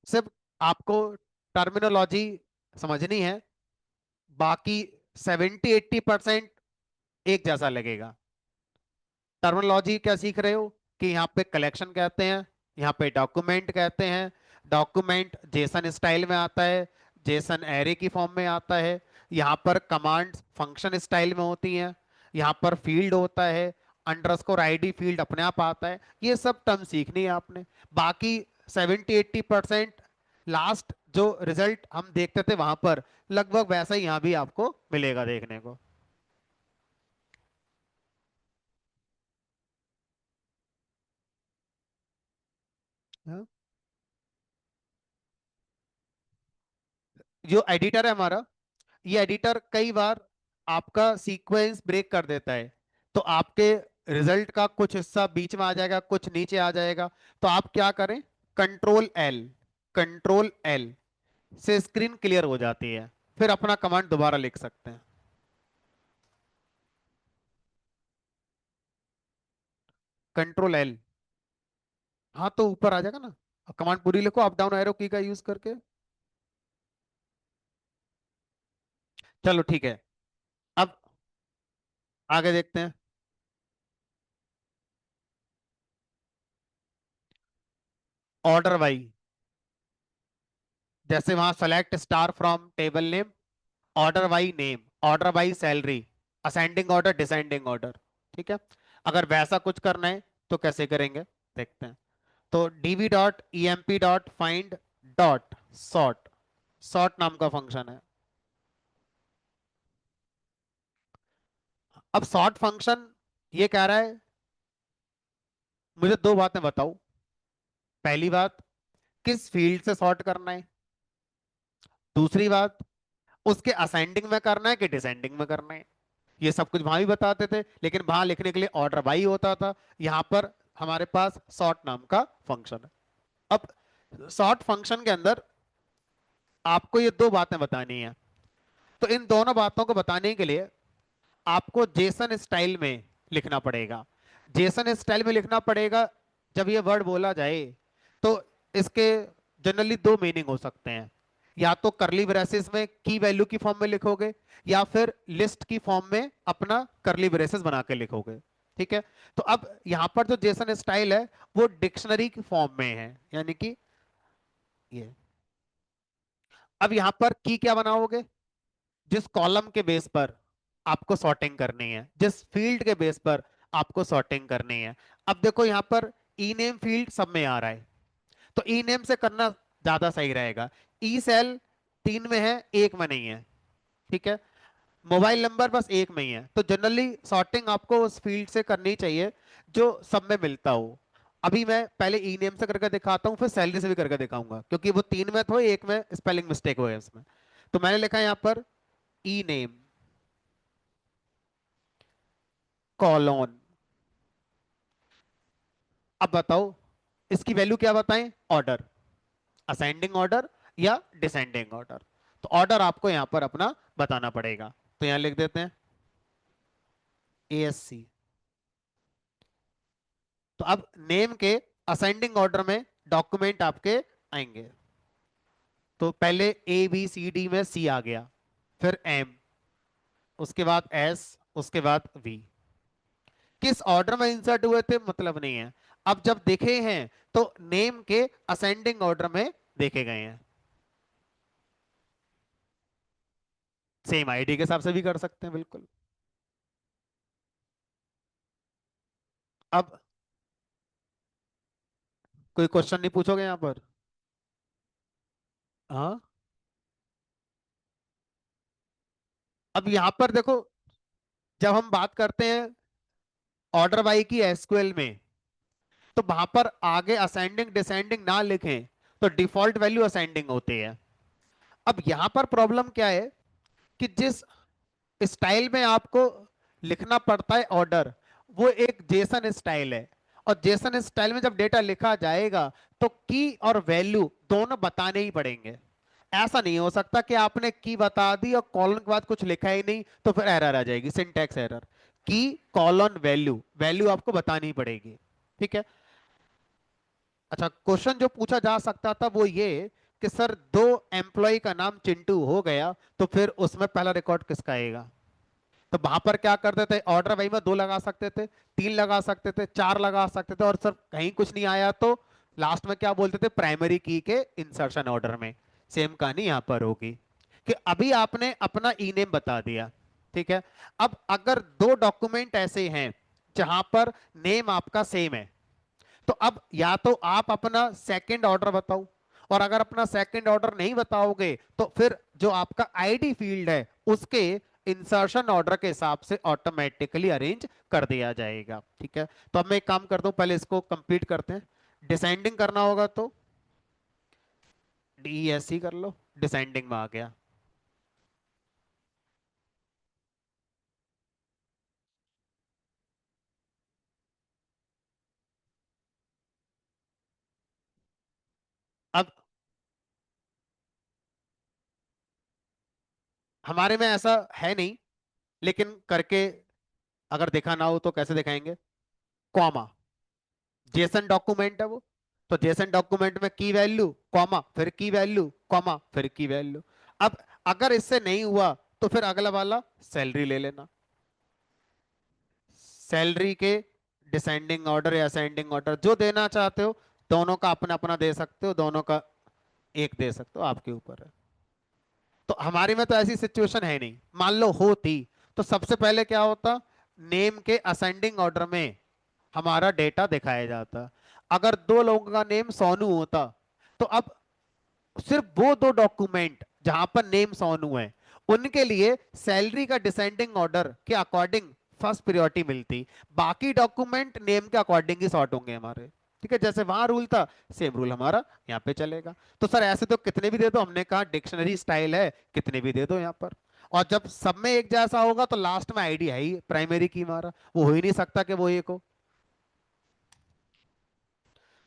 सिर्फ आपको टर्मिनोलॉजी समझनी है, बाकी 70-80% एक जैसा लगेगा। टर्मिनोलॉजी क्या सीख रहे हो कि यहाँ पे कलेक्शन कहते हैं, यहाँ पे डॉक्यूमेंट कहते हैं, डॉक्यूमेंट जेसन स्टाइल में आता है, जेसन एरे की फॉर्म में आता है, यहाँ पर कमांड्स फंक्शन स्टाइल में होती हैं, यहाँ पर फील्ड होता है, अंडरस्कोर आईडी फील्ड अपने आप आता है। ये सब टर्म सीखनी है आपने। बाकी 70-80% लास्ट जो रिजल्ट हम देखते थे वहां पर, लगभग वैसा ही यहाँ भी आपको मिलेगा देखने को। हाँ? जो एडिटर है हमारा, ये एडिटर कई बार आपका सीक्वेंस ब्रेक कर देता है, तो आपके रिजल्ट का कुछ हिस्सा बीच में आ जाएगा, कुछ नीचे आ जाएगा। तो आप क्या करें? कंट्रोल L, कंट्रोल L से स्क्रीन क्लियर हो जाती है, फिर अपना कमांड दोबारा लिख सकते हैं। कंट्रोल L, हाँ तो ऊपर आ जाएगा ना। कमांड पूरी लिखो अप डाउन एरो की का यूज करके। चलो ठीक है, अब आगे देखते हैं। ऑर्डर वाई, जैसे वहां select star from table name, order by name, order by salary, ascending order, descending order. ठीक है, अगर वैसा कुछ करना है तो कैसे करेंगे, देखते हैं। तो db dot emp dot find dot sort, sort नाम का फंक्शन है। अब सॉर्ट फंक्शन ये कह रहा है मुझे दो बातें बताओ। पहली बात, किस फील्ड से सॉर्ट करना है। दूसरी बात, उसके असेंडिंग में करना है कि डिसेंडिंग में करना है। ये सब कुछ वहां भी बताते थे, लेकिन वहां लिखने के लिए ऑर्डर बाई होता था। यहां पर हमारे पास सॉर्ट नाम का फंक्शन है। अब सॉर्ट फंक्शन के अंदर आपको ये दो बातें बतानी है। तो इन दोनों बातों को बताने के लिए आपको जेसन स्टाइल में लिखना पड़ेगा। जेसन स्टाइल में लिखना पड़ेगा। जब ये वर्ड बोला जाए तो इसके जनरली दो मीनिंग हो सकते हैं। या तो करली ब्रेसेस में की वैल्यू की फॉर्म में लिखोगे, या फिर लिस्ट की फॉर्म में अपना करली ब्रेसेस बना के लिखोगे। ठीक है, तो अब यहां पर जो जेसन स्टाइल है वो डिक्शनरी की फॉर्म में है, यानी कि ये। अब यहां पर की क्या बनाओगे, जिस कॉलम के बेस पर आपको सॉर्टिंग करनी है, जिस फील्ड के बेस पर आपको सॉर्टिंग करनी है। अब देखो यहां पर ई नेम फील्ड सब में आ रहा है, तो ई नेम से करना ज्यादा सही रहेगा। ई सेल तीन में है, एक में नहीं है। ठीक है, मोबाइल नंबर बस एक में ही है। तो जनरली सॉर्टिंग आपको उस फील्ड से करनी चाहिए जो सब में मिलता हो। अभी मैं पहले ई नेम से करके दिखाता हूं, फिर सैलरी से भी करके दिखाऊंगा, क्योंकि वो तीन में तो एक में स्पेलिंग मिस्टेक हुआ है उसमें। तो मैंने लिखा है यहां पर ई नेम कॉलोन। अब बताओ इसकी वैल्यू क्या बताएं, ऑर्डर, असेंडिंग ऑर्डर या डिसेंडिंग ऑर्डर। तो ऑर्डर आपको यहां पर अपना बताना पड़ेगा। तो यहां लिख देते हैं ASC। तो अब नेम के असेंडिंग ऑर्डर में डॉक्यूमेंट आपके आएंगे। तो पहले ABCD में C आ गया, फिर M, उसके बाद S, उसके बाद V। किस ऑर्डर में इंसर्ट हुए थे मतलब नहीं है। अब जब देखे हैं तो नेम के असेंडिंग ऑर्डर में देखे गए हैं। सेम आईडी के हिसाब से भी कर सकते हैं बिल्कुल। अब कोई क्वेश्चन नहीं पूछोगे यहां पर। हाँ, अब यहां पर देखो, जब हम बात करते हैं ऑर्डर बाई की एसक्यूएल में, तो वहां पर आगे असेंडिंग डिसेंडिंग ना लिखें तो डिफॉल्ट वैल्यू असेंडिंग होती है। अब यहां पर प्रॉब्लम क्या है कि जिस स्टाइल में आपको लिखना पड़ता है ऑर्डर, वो एक जेसन स्टाइल है। और जेसन स्टाइल में जब डेटा लिखा जाएगा तो की और वैल्यू दोनों बताने ही पड़ेंगे। ऐसा नहीं हो सकता कि आपने की बता दी और कॉलन के बाद कुछ लिखा ही नहीं, तो फिर एरर आ जाएगी, सिंटैक्स एरर। की कॉलन वैल्यू, वैल्यू आपको बतानी ही पड़ेगी। ठीक है। अच्छा, क्वेश्चन जो पूछा जा सकता था वो ये कि सर दो एम्प्लॉय का नाम चिंटू हो गया, तो फिर उसमें पहला रिकॉर्ड किसका आएगा। तो वहां पर क्या करते थे, ऑर्डर वही में दो लगा सकते थे, तीन लगा सकते थे, चार लगा सकते थे, और सर कहीं कुछ नहीं आया तो लास्ट में क्या बोलते थे, प्राइमरी की के इंसर्शन ऑर्डर में। सेम कहानी यहां पर होगी कि अभी आपने अपना ई नेम बता दिया। ठीक है, अब अगर दो डॉक्यूमेंट ऐसे हैं जहां पर नेम आपका सेम है, तो अब या तो आप अपना सेकंड ऑर्डर बताओ, और अगर अपना सेकंड ऑर्डर नहीं बताओगे तो फिर जो आपका आईडी फील्ड है उसके इंसर्शन ऑर्डर के हिसाब से ऑटोमेटिकली अरेंज कर दिया जाएगा। ठीक है, तो अब मैं एक काम करता हूं, पहले इसको कंप्लीट करते हैं। डिसेंडिंग करना होगा तो DESC कर लो, डिसेंडिंग में आ गया। अब हमारे में ऐसा है नहीं, लेकिन करके अगर देखा ना हो तो कैसे दिखाएंगे, कॉमा, जेसन डॉक्यूमेंट है वो। तो जेसन डॉक्यूमेंट में की वैल्यू कॉमा, फिर की वैल्यू कॉमा, फिर की वैल्यू। अब अगर इससे नहीं हुआ तो फिर अगला वाला सैलरी ले लेना। सैलरी के डिसेंडिंग ऑर्डर या असेंडिंग ऑर्डर जो देना चाहते हो, दोनों का अपना अपना दे सकते हो, दोनों का एक दे सकते हो, आपके ऊपर है। तो हमारे में तो ऐसी सिचुएशन है नहीं, मान लो होती तो सबसे पहले क्या होता, नेम के असेंडिंग ऑर्डर में हमारा डेटा दिखाया जाता। अगर दो लोगों का नेम सोनू होता तो अब सिर्फ वो दो डॉक्यूमेंट जहां पर नेम सोनू है उनके लिए सैलरी का डिसेंडिंग ऑर्डर के अकॉर्डिंग फर्स्ट प्रायोरिटी मिलती, बाकी डॉक्यूमेंट नेम के अकॉर्डिंग ही सॉर्ट होंगे हमारे। ठीक है, जैसे वहां रूल था सेम रूल हमारा यहाँ पे चलेगा। तो सर ऐसे तो कितने भी दे दो, हमने कहा डिक्शनरी स्टाइल है, कितने भी दे दो यहाँ पर। और जब सब में एक जैसा होगा तो लास्ट में आईडी है ही प्राइमरी की हमारा, वो हो ही नहीं सकता कि वो एक हो।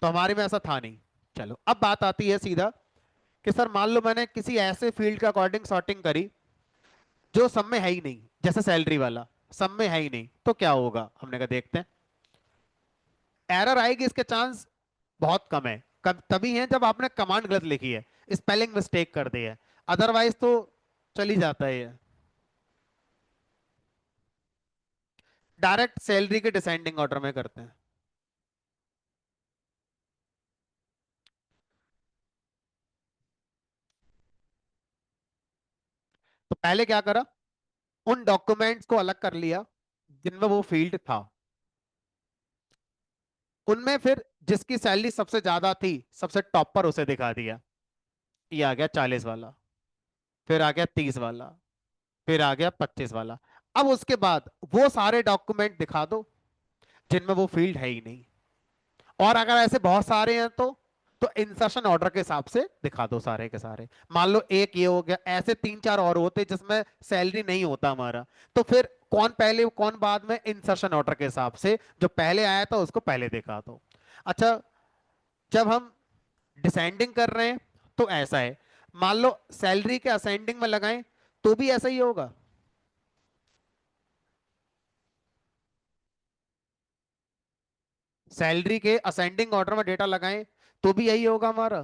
तो हमारे में ऐसा था नहीं। चलो अब बात आती है सीधा कि सर मान लो मैंने किसी ऐसे फील्ड के अकॉर्डिंग सॉर्टिंग करी जो सब में है ही नहीं, जैसे सैलरी वाला सब में है ही नहीं, तो क्या होगा, हमने कहा देखते हैं। एरर आएगी इसके चांस बहुत कम है, कब तभी है जब आपने कमांड गलत लिखी है, स्पेलिंग मिस्टेक कर दी है, अदरवाइज तो चल ही जाता है ये। डायरेक्ट सैलरी के डिसेंडिंग ऑर्डर में करते हैं। तो पहले क्या करा, उन डॉक्यूमेंट्स को अलग कर लिया जिनमें वो फील्ड था, उनमें फिर जिसकी सैलरी सबसे ज्यादा थी सबसे टॉप पर उसे दिखा दिया, ये आ गया 40 वाला, फिर आ गया 30 वाला, फिर आ गया 25 वाला। अब उसके बाद वो सारे डॉक्यूमेंट दिखा दो जिनमें वो फील्ड है ही नहीं, और अगर ऐसे बहुत सारे हैं तो इंसर्शन ऑर्डर के हिसाब से दिखा दो सारे के सारे। मान लो एक ये हो गया, ऐसे तीन चार और होते जिसमें सैलरी नहीं होता हमारा, तो फिर कौन पहले कौन बाद में, इंसर्शन ऑर्डर के हिसाब से जो पहले आया था उसको पहले दिखा दो। अच्छा, जब हम डिसेंडिंग कर रहे हैं तो ऐसा है, मान लो सैलरी के असेंडिंग में लगाएं तो भी ऐसा ही होगा। सैलरी के असेंडिंग ऑर्डर में डेटा लगाएं तो भी यही होगा हमारा।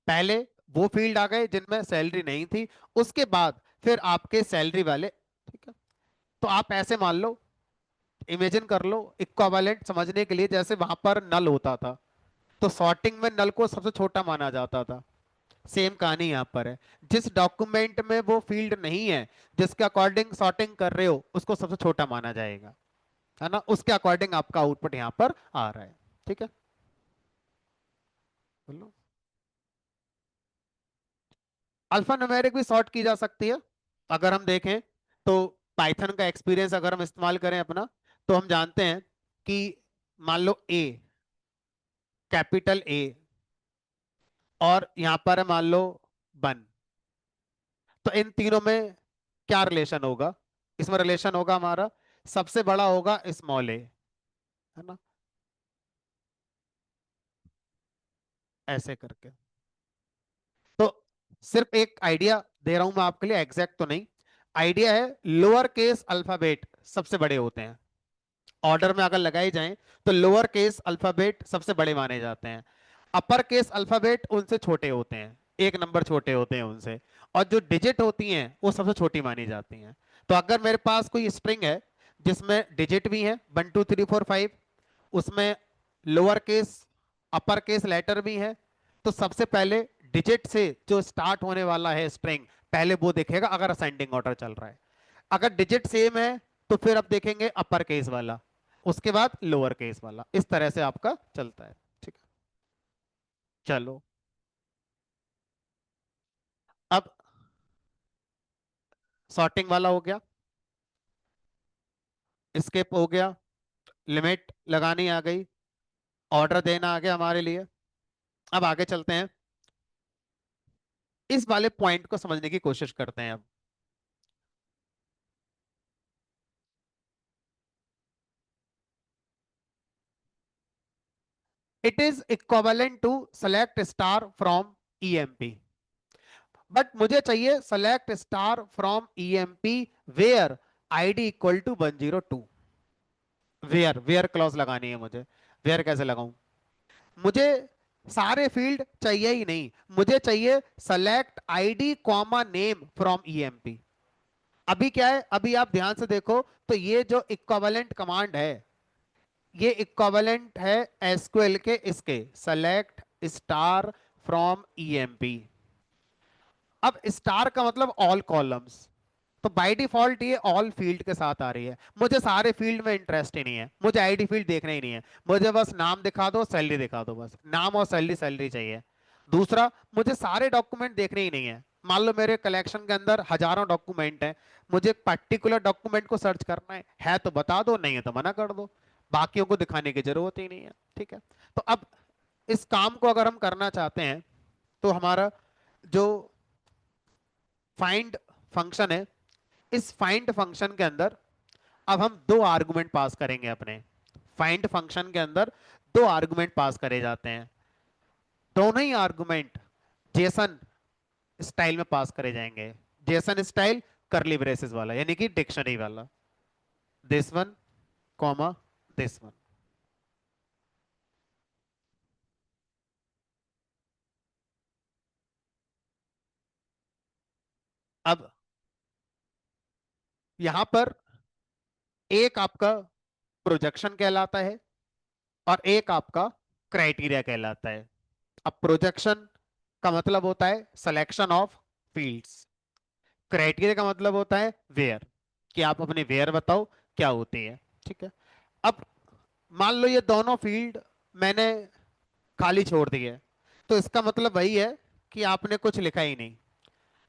पहले वो फील्ड आ गए जिनमें सैलरी नहीं थी, उसके बाद फिर आपके सैलरी वाले। ठीक है, तो आप ऐसे मान लो, इमेजिन कर लो इक्विवेलेंट समझने के लिए, जैसे वहां पर नल होता था तो सॉर्टिंग में नल को सबसे छोटा माना जाता था, सेम कहानी यहाँ पर है। जिस डॉक्यूमेंट में वो फील्ड नहीं है जिसके अकॉर्डिंग सॉर्टिंग कर रहे हो उसको सबसे छोटा माना जाएगा, है ना, उसके अकॉर्डिंग आपका आउटपुट यहाँ पर आ रहा है। ठीक है, बोलो। अल्फा न्यूमेरिक भी सॉर्ट की जा सकती है, अगर हम देखें तो पाइथन का एक्सपीरियंस अगर हम इस्तेमाल करें अपना, तो हम जानते हैं कि मान लो ए, कैपिटल ए, और यहां पर है मान लो 1, तो इन तीनों में क्या रिलेशन होगा, इसमें रिलेशन होगा हमारा सबसे बड़ा होगा स्मॉल ए, है ना, ऐसे करके। तो सिर्फ एक आइडिया दे रहा हूं मैं आपके लिए, एग्जैक्ट तो नहीं, आइडिया है, लोअर केस अल्फाबेट सबसे बड़े होते हैं, ऑर्डर में अगर लगाई जाएं तो लोअर केस अल्फाबेट सबसे बड़े माने जाते हैं, अपर केस अल्फाबेट उनसे छोटे होते हैं, एक नंबर छोटे होते हैं उनसे, और जो डिजिट होती हैं वो सबसे छोटी मानी जाती हैं। तो अगर मेरे पास कोई स्ट्रिंग है जिसमें डिजिट भी है 1 2 3 4 5, उसमें lower case upper case letter भी है, तो सबसे पहले डिजिट से जो स्टार्ट होने वाला है स्ट्रिंग पहले वो दिखेगा अगर असेंडिंग ऑर्डर चल रहा है। अगर डिजिट सेम है तो फिर आप देखेंगे अपर केस वाला, उसके बाद लोअर केस वाला, इस तरह से आपका चलता है। ठीक है, चलो अब सॉर्टिंग वाला हो गया, स्किप हो गया, लिमिट लगानी आ गई, ऑर्डर देना आ गया हमारे लिए। अब आगे चलते हैं, इस वाले पॉइंट को समझने की कोशिश करते हैं अब। It is equivalent to select star from EMP, but मुझे चाहिए select star from EMP where ID equal to 102। Where where clause लगानी है मुझे, वेयर कैसे लगाऊं, मुझे सारे फील्ड चाहिए ही नहीं, मुझे चाहिए select ID comma name from EMP. अभी क्या है, अभी आप ध्यान से देखो तो ये जो इक्विवेलेंट कमांड है ये इक्विवेलेंट है एसक्यूएल के इसके सेलेक्ट स्टार फ्रॉम ईएमपी। अब स्टार का मतलब ऑल कॉलम्स, तो बाय डिफॉल्ट ये ऑल फील्ड के साथ आ रही है। मुझे सारे फील्ड में इंटरेस्ट ही नहीं है, मुझे आईडी फील्ड देखना ही नहीं है। मुझे बस नाम दिखा दो, सैलरी दिखा दो, बस नाम और सैलरी, सैलरी चाहिए। दूसरा, मुझे सारे डॉक्यूमेंट देखने ही नहीं है। मान लो मेरे कलेक्शन के अंदर हजारों डॉक्यूमेंट है, मुझे एक पर्टिकुलर डॉक्यूमेंट को सर्च करना है तो बता दो, नहीं है तो मना कर दो, बाकियों को दिखाने की जरूरत ही नहीं है। ठीक है, तो अब इस काम को अगर हम करना चाहते हैं तो हमारा जो फाइंड फंक्शन है, इस फाइंड फंक्शन के अंदर अब हम दो आर्गुमेंट पास करेंगे अपने। फाइंड फंक्शन के अंदर दो आर्गुमेंट पास करे जाते हैं, दोनों ही आर्गुमेंट जेसन स्टाइल में पास करे जाएंगे। जेसन स्टाइल करली ब्रेसेस वाला, यानी कि डिक्शनरी वाला, this one comma this one. अब यहां पर एक आपका प्रोजेक्शन कहलाता है और एक आपका क्राइटेरिया कहलाता है। अब प्रोजेक्शन का मतलब होता है सिलेक्शन ऑफ फील्ड्स, क्राइटेरिया का मतलब होता है वेयर, कि आप अपने वेयर बताओ क्या होती है। ठीक है, अब मान लो ये दोनों फील्ड मैंने खाली छोड़ दी है, तो इसका मतलब वही है कि आपने कुछ लिखा ही नहीं।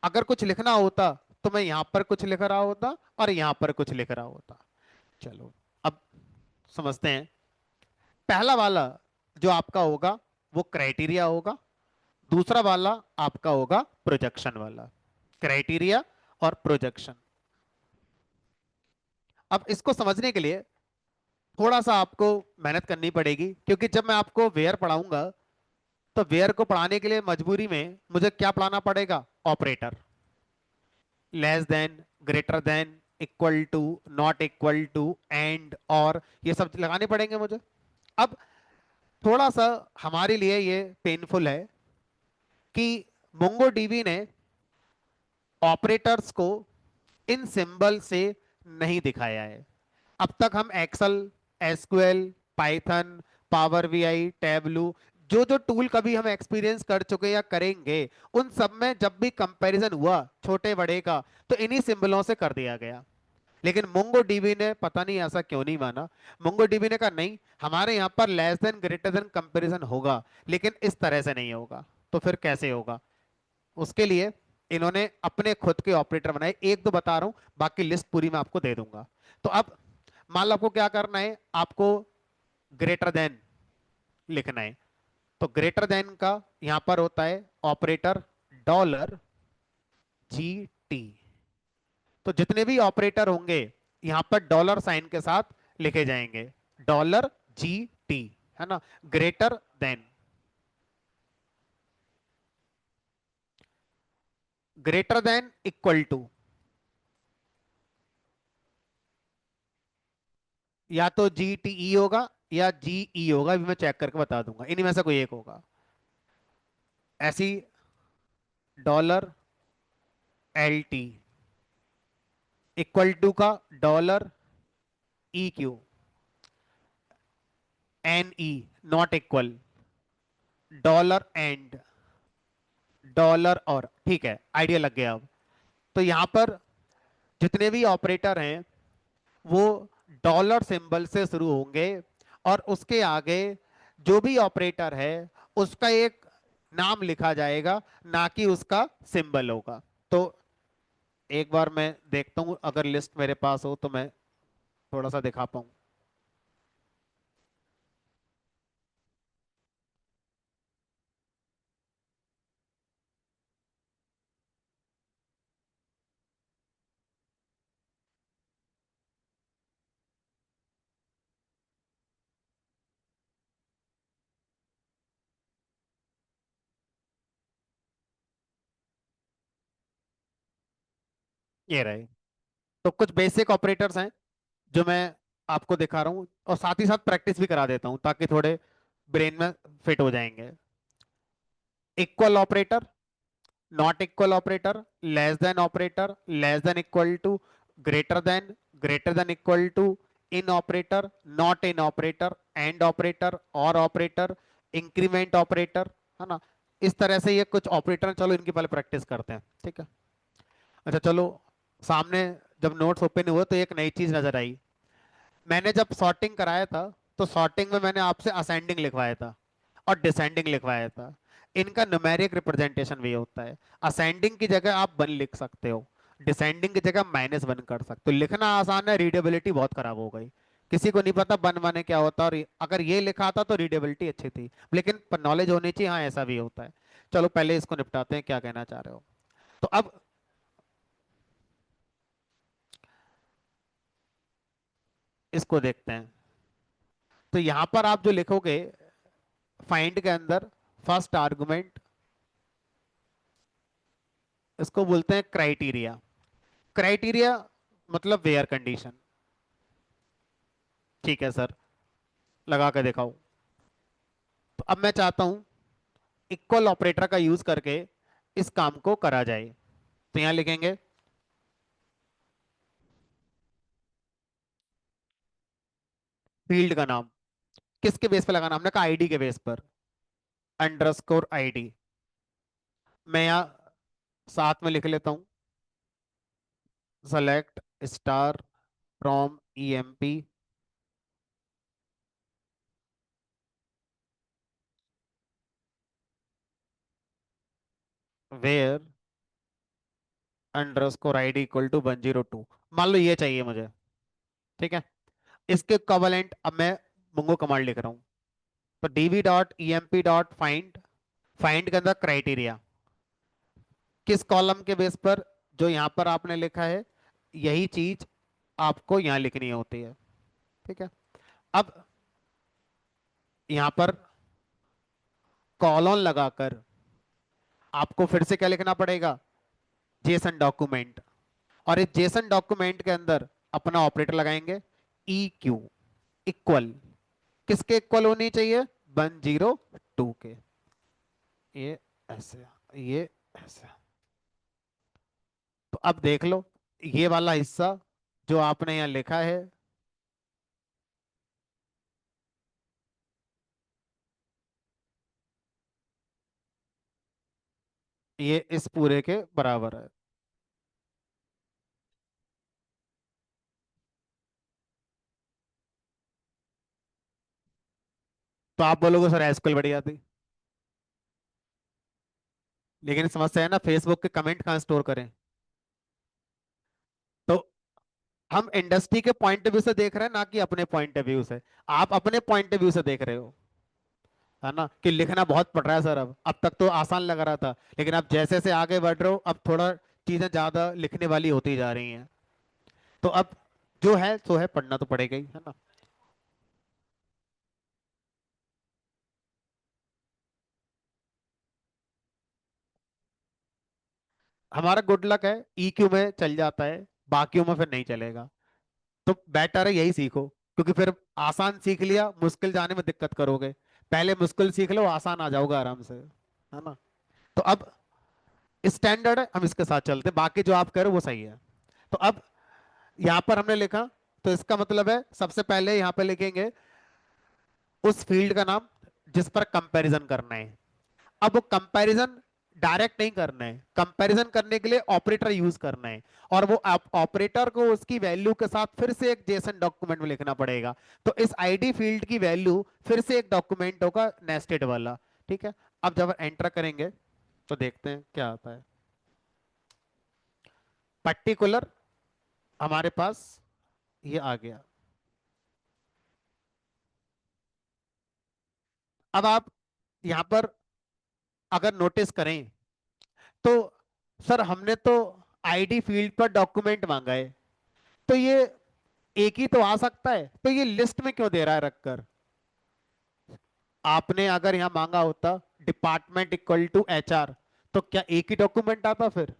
अगर कुछ लिखना होता तो मैं यहां पर कुछ लिख रहा होता और यहां पर कुछ लिख रहा होता। चलो अब समझते हैं। पहला वाला जो आपका होगा वो क्राइटेरिया होगा, दूसरा वाला आपका होगा प्रोजेक्शन वाला। क्राइटेरिया और प्रोजेक्शन। अब इसको समझने के लिए थोड़ा सा आपको मेहनत करनी पड़ेगी, क्योंकि जब मैं आपको वेयर पढ़ाऊंगा तो वेयर को पढ़ाने के लिए मजबूरी में मुझे क्या पढ़ाना पड़ेगा, operator, less than, greater than, equal to, not equal to, and, और ये सब लगाने पड़ेंगे मुझे। अब थोड़ा सा हमारे लिए ये पेनफुल है कि मोंगोडीबी ने ऑपरेटर्स को इन सिंबल से नहीं दिखाया है। अब तक हम Excel, SQL, Python, Power BI, Tableau, जो जो टूल कभी हम एक्सपीरियंस कर चुके या करेंगे, उन सब में जब भी कंपैरिजन हुआ छोटे बड़े का तो इन्हीं सिंबलों से कर दिया गया। लेकिन मोंगो डीबी ने पता नहीं ऐसा क्यों नहीं माना। मोंगो डीबी ने कहा नहीं, हमारे यहाँ पर less than greater then comparison होगा, लेकिन इस तरह से नहीं होगा। तो फिर कैसे होगा? उसके लिए इन्होंने अपने खुद के ऑपरेटर बनाए, एक दो बता रहा हूं, बाकी लिस्ट पूरी मैं आपको दे दूंगा। तो अब मान लो आपको क्या करना है, आपको ग्रेटर देन लिखना है। तो ग्रेटर देन का यहां पर होता है ऑपरेटर डॉलर जी टी। तो जितने भी ऑपरेटर होंगे यहां पर डॉलर साइन के साथ लिखे जाएंगे, डॉलर जी टी, है ना। Greater than, greater than equal to, या तो जी टी ई होगा या जी ई होगा, अभी मैं चेक करके बता दूंगा, इन्हीं में से कोई एक होगा। ऐसी dollar L T, equal to का dollar E Q, N E, not equal, dollar and, dollar or, ठीक है, आइडिया लग गया अब। तो यहां पर जितने भी ऑपरेटर हैं वो डॉलर सिंबल से शुरू होंगे, और उसके आगे जो भी ऑपरेटर है उसका एक नाम लिखा जाएगा, ना कि उसका सिंबल होगा। तो एक बार मैं देखता हूं, अगर लिस्ट मेरे पास हो तो मैं थोड़ा सा दिखा पाऊं। ये रहे। तो कुछ बेसिक ऑपरेटर्स हैं जो मैं आपको दिखा रहा हूं, और साथ ही साथ प्रैक्टिस भी करा देता हूं ताकि थोड़े ब्रेन में फिट हो जाएंगे। Equal operator, not equal operator, less than operator, less than equal to, greater than equal to, in operator, not in operator, and operator, और ऑपरेटर, इंक्रीमेंट ऑपरेटर, है ना। इस तरह से ये कुछ ऑपरेटर, चलो इनकी पहले प्रैक्टिस करते हैं, ठीक है। अच्छा चलो, सामने जब नोट्स ओपन हुए तो एक नई चीज नजर आई। मैंने जब सॉर्टिंग कराया था तो सॉर्टिंग में मैंने आपसे असेंडिंग लिखवाया था और डिसेंडिंग लिखवाया था। इनका न्यूमेरिक रिप्रेजेंटेशन भी होता है। असेंडिंग की जगह आप 1 लिख सकते हो, डिसेंडिंग की जगह -1 कर सकते हो। लिखना आसान है, रीडेबिलिटी बहुत खराब हो गई। किसी को नहीं पता 1 क्या होता है, और अगर ये लिखा था तो रीडेबिलिटी अच्छी थी, लेकिन नॉलेज होनी चाहिए, हाँ ऐसा भी होता है। चलो पहले इसको निपटाते हैं, क्या कहना चाह रहे हो। तो अब इसको देखते हैं। तो यहां पर आप जो लिखोगे फाइंड के अंदर, फर्स्ट आर्गुमेंट, इसको बोलते हैं क्राइटेरिया। क्राइटेरिया मतलब वेयर कंडीशन। ठीक है सर, लगा के दिखाओ। तो अब मैं चाहता हूं इक्वल ऑपरेटर का यूज करके इस काम को करा जाए। तो यहां लिखेंगे फील्ड का नाम, किसके बेस पे लगाना, हमने कहा आईडी के बेस पर, अंडरस्कोर आईडी। मैं यहां साथ में लिख लेता हूं select star from EMP where underscore ID equal to 102। मान लो ये चाहिए मुझे, ठीक है। इसके इक्विवेलेंट अब मैं मंगो कमांड लिख रहा हूं। तो DB dot E M P dot find, find के अंदर क्राइटेरिया, किस कॉलम के बेस पर, जो यहां पर आपने लिखा है यही चीज आपको यहां लिखनी होती है, ठीक है। अब यहां पर कॉलन लगाकर आपको फिर से क्या लिखना पड़ेगा, जेसन डॉक्यूमेंट। और इस जेसन डॉक्यूमेंट के अंदर अपना ऑपरेटर लगाएंगे, ई क्यू, इक्वल, किसके इक्वल होनी चाहिए, 102 के। ये ऐसे, ये ऐसे। तो अब देख लो, ये वाला हिस्सा जो आपने यहाँ लिखा है, ये इस पूरे के बराबर है। तो आप बोलोगे सर एसक्यूएल बढ़िया थी, लेकिन समस्या है ना, फेसबुक के कमेंट कहाँ स्टोर करें। तो हम इंडस्ट्री के पॉइंट ऑफ व्यू से देख रहे हैं, ना कि अपने पॉइंट ऑफ व्यू से। आप अपने पॉइंट ऑफ व्यू से देख रहे हो, है ना, कि लिखना बहुत पड़ रहा है सर। अब तक तो आसान लग रहा था, लेकिन अब जैसे जैसे आगे बढ़ रहे हो अब थोड़ा चीजें ज्यादा लिखने वाली होती जा रही हैं। तो अब जो है सो है, पढ़ना तो पड़ेगा ही, है ना। हमारा गुड लक है, EQ में चल जाता है, बाकियों में फिर नहीं चलेगा। तो बेटर है यही सीखो, क्योंकि फिर आसान सीख लिया, मुश्किल जाने में दिक्कत करोगे। पहले मुश्किल सीख लो, आसान आ जाओगा आराम से, है ना। तो अब स्टैंडर्ड है, हम इसके साथ चलते हैं, बाकी जो आप करो वो सही है। तो अब यहां पर हमने लिखा, तो इसका मतलब है सबसे पहले यहां पे लिखेंगे उस फील्ड का नाम जिस पर कंपैरिजन करना है। अब वो कंपैरिजन डायरेक्ट नहीं करना है, कंपैरिजन करने के लिए ऑपरेटर यूज करना है। और वो ऑपरेटर को उसकी वैल्यू के साथ फिर से एक जेसन डॉक्यूमेंट में लिखना पड़ेगा। तो इस आईडी फील्ड की वैल्यू फिर से एक डॉक्यूमेंट होगा नेस्टेड वाला, ठीक है। अब जब एंटर करेंगे तो देखते हैं क्या आता है। पर्टिकुलर हमारे पास ये आ गया। अब आप यहां पर अगर नोटिस करें तो सर हमने तो आईडी फील्ड पर डॉक्यूमेंट मांगा है, तो ये एक ही तो आ सकता है, तो ये लिस्ट में क्यों दे रहा है रखकर। आपने अगर यहां मांगा होता डिपार्टमेंट इक्वल टू HR, तो क्या एक ही डॉक्यूमेंट आता फिर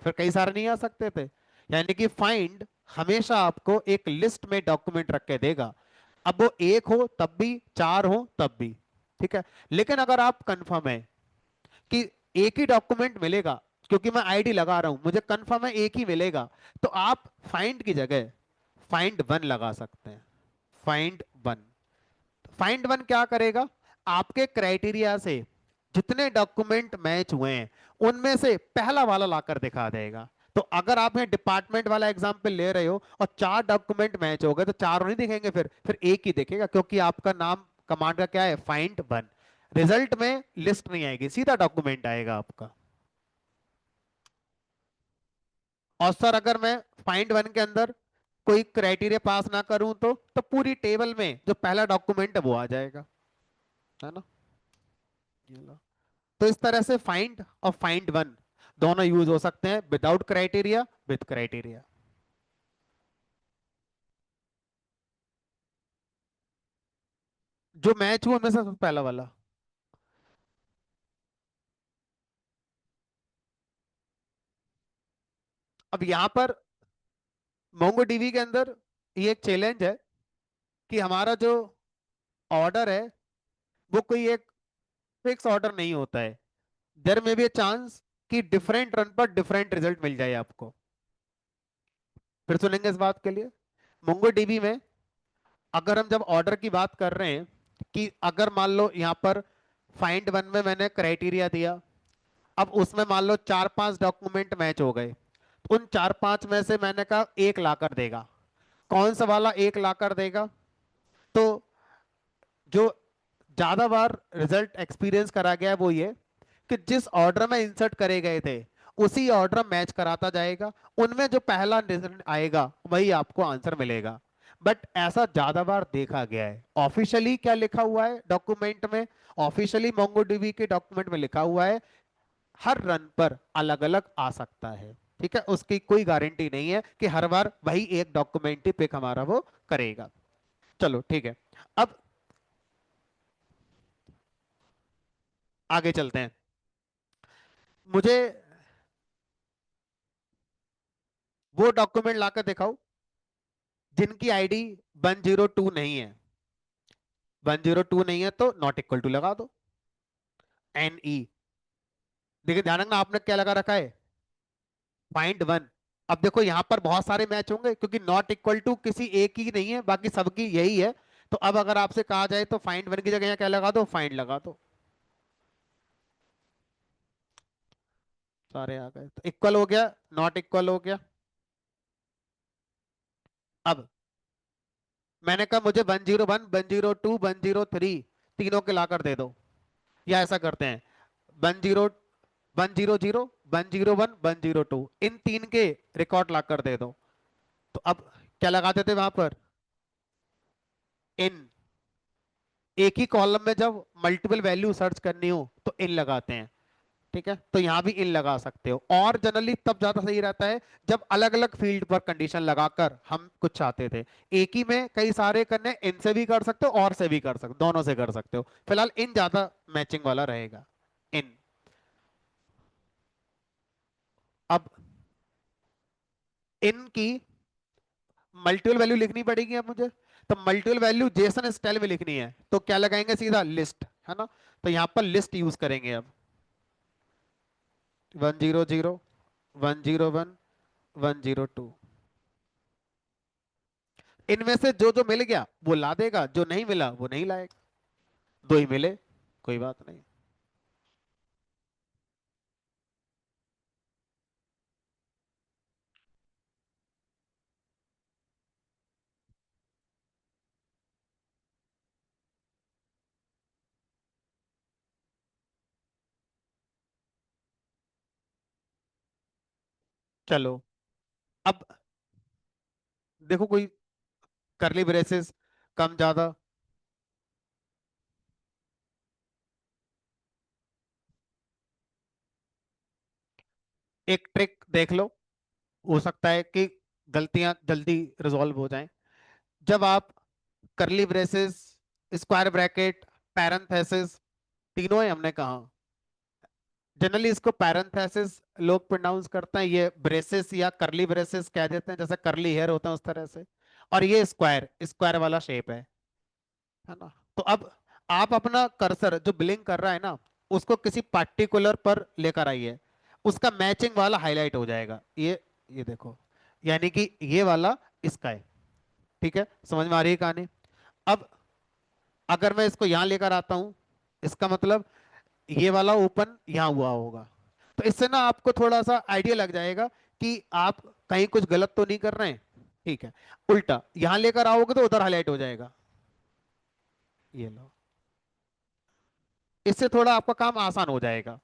कई सारे नहीं आ सकते थे। यानी कि फाइंड हमेशा आपको एक लिस्ट में डॉक्यूमेंट रख के देगा। अब वो एक हो तब भी, चार हो तब भी, ठीक है। लेकिन अगर आप कंफर्म है कि एक ही डॉक्यूमेंट मिलेगा, क्योंकि मैं आईडी लगा रहा हूं, मुझे कंफर्म है एक ही मिलेगा, तो आप फाइंड की जगह फाइंड 1 लगा सकते हैं। Find one. फाइंड वन क्या करेगा, आपके क्राइटेरिया से जितने डॉक्यूमेंट मैच हुए हैं उनमें से पहला वाला लाकर दिखा देगा। तो अगर आप ये डिपार्टमेंट वाला एग्जाम्पल ले रहे हो और चार डॉक्यूमेंट मैच हो गए तो चारों नहीं दिखेंगे, फिर एक ही दिखेगा, क्योंकि आपका नाम कमांड का क्या है, फाइंड वन। रिजल्ट में लिस्ट नहीं आएगी, सीधा डॉक्यूमेंट आएगा आपका। और सर अगर मैं फाइंड वन के अंदर कोई क्राइटेरिया पास ना करूं तो पूरी टेबल में जो पहला डॉक्यूमेंट है वो आ जाएगा, है ना। ये लो। तो इस तरह से फाइंड और फाइंड वन दोनों यूज हो सकते हैं, विदाउट क्राइटेरिया, विद क्राइटेरिया। जो मैच हुआ उनमें से सबसे पहला वाला। अब यहां पर मोंगो डीबी के अंदर ये एक चैलेंज है कि हमारा जो ऑर्डर है वो कोई एक फिक्स ऑर्डर नहीं होता है। देयर में भी चांस कि डिफरेंट रन पर डिफरेंट रिजल्ट मिल जाए आपको। फिर सुनेंगे इस बात के लिए। मोंगो डीबी में अगर हम जब ऑर्डर की बात कर रहे हैं कि अगर मान लो यहां पर फाइंड वन में मैंने क्राइटेरिया दिया, अब उसमें मान लो चार पांच डॉक्यूमेंट मैच हो गए, उन चार पांच में से मैंने कहा एक लाकर देगा। कौन सा वाला एक लाकर देगा, तो जो ज्यादा बार रिजल्ट एक्सपीरियंस करा गया है वो ये कि जिस ऑर्डर में इंसर्ट करे गए थे उसी ऑर्डर मैच कराता जाएगा, उनमें जो पहला रिजल्ट आएगा वही आपको आंसर मिलेगा। बट ऐसा ज्यादा बार देखा गया है। ऑफिशियली क्या लिखा हुआ है डॉक्यूमेंट में, ऑफिशियली मोंगोडीबी के डॉक्यूमेंट में लिखा हुआ है हर रन पर अलग अलग आ सकता है। ठीक है, उसकी कोई गारंटी नहीं है कि हर बार वही एक डॉक्यूमेंट ही पिक हमारा वो करेगा। चलो ठीक है, अब आगे चलते हैं। मुझे वो डॉक्यूमेंट लाकर दिखाओ जिनकी आईडी 102 नहीं है। 102 नहीं है तो नॉट इक्वल टू लगा दो, एन ई। देखिए ध्यान रखना आपने क्या लगा रखा है, फाइंड वन। अब देखो यहां पर बहुत सारे मैच होंगे क्योंकि नॉट इक्वल टू किसी एक की नहीं है, बाकी सबकी यही है। तो अब अगर आपसे कहा जाए तो फाइंड वन की जगह यहाँ क्या लगा दो, फाइंड लगा दो। सारे आ गए तो इक्वल हो गया, नॉट इक्वल हो गया। अब मैंने कहा मुझे 101, 102, 103 तीनों के लाकर दे दो। या ऐसा करते हैं, 10, 100, 101, 102 इन तीन के रिकॉर्ड लाकर दे दो। तो अब क्या लगाते थे वहां पर, इन। एक ही कॉलम में जब मल्टीपल वैल्यू सर्च करनी हो तो इन लगाते हैं। ठीक है, तो यहां भी इन लगा सकते हो। और जनरली तब ज्यादा सही रहता है जब अलग अलग फील्ड पर कंडीशन लगाकर हम कुछ चाहते थे। एक ही में कई सारे करने, इन से भी कर सकते हो और से भी कर सकते हो, दोनों से कर सकते हो। फिलहाल इन ज्यादा मैचिंग वाला रहेगा, इन। अब इन की मल्टीपल वैल्यू लिखनी पड़ेगी अब मुझे। तो मल्टीपल वैल्यू जेसन स्टाइल में लिखनी है तो क्या लगाएंगे, सीधा लिस्ट, है ना। तो यहां पर लिस्ट यूज करेंगे अब। 100, 101, 102 इनमें से जो जो मिल गया वो ला देगा, जो नहीं मिला वो नहीं लाएगा। दो ही मिले, कोई बात नहीं। चलो अब देखो कोई करली ब्रेसेस कम ज्यादा। एक ट्रिक देख लो, हो सकता है कि गलतियां जल्दी रिजॉल्व हो जाएं। जब आप करली ब्रेसेस, स्क्वायर ब्रैकेट, पैरेंथेसिस, तीनों ही हमने कहा, जनरली इसको पैरेंथेसिस लोग प्रोनाउंस करते हैं, ये ब्रेसेस या करली ब्रेसेस कह देते हैं, जैसे करली हेयर होता है उस तरह से। और ये स्क्वायर स्क्वायर वाला शेप है ना। तो अब आप अपना कर्सर जो ब्लिंक कर रहा है ना उसको किसी पार्टिकुलर पर लेकर आइए, उसका मैचिंग वाला हाईलाइट हो जाएगा। ये देखो, यानी कि ये वाला इसका है। ठीक है, समझ में आ रही है कहानी। अब अगर मैं इसको यहां लेकर आता हूं, इसका मतलब ये वाला ओपन यहां हुआ होगा। तो इससे ना आपको थोड़ा सा आइडिया लग जाएगा कि आप कहीं कुछ गलत तो नहीं कर रहे हैं। ठीक है। उल्टा यहां लेकर आओगे तो उधर हाईलाइट हो जाएगा। ये लो, इससे थोड़ा आपका काम आसान हो जाएगा।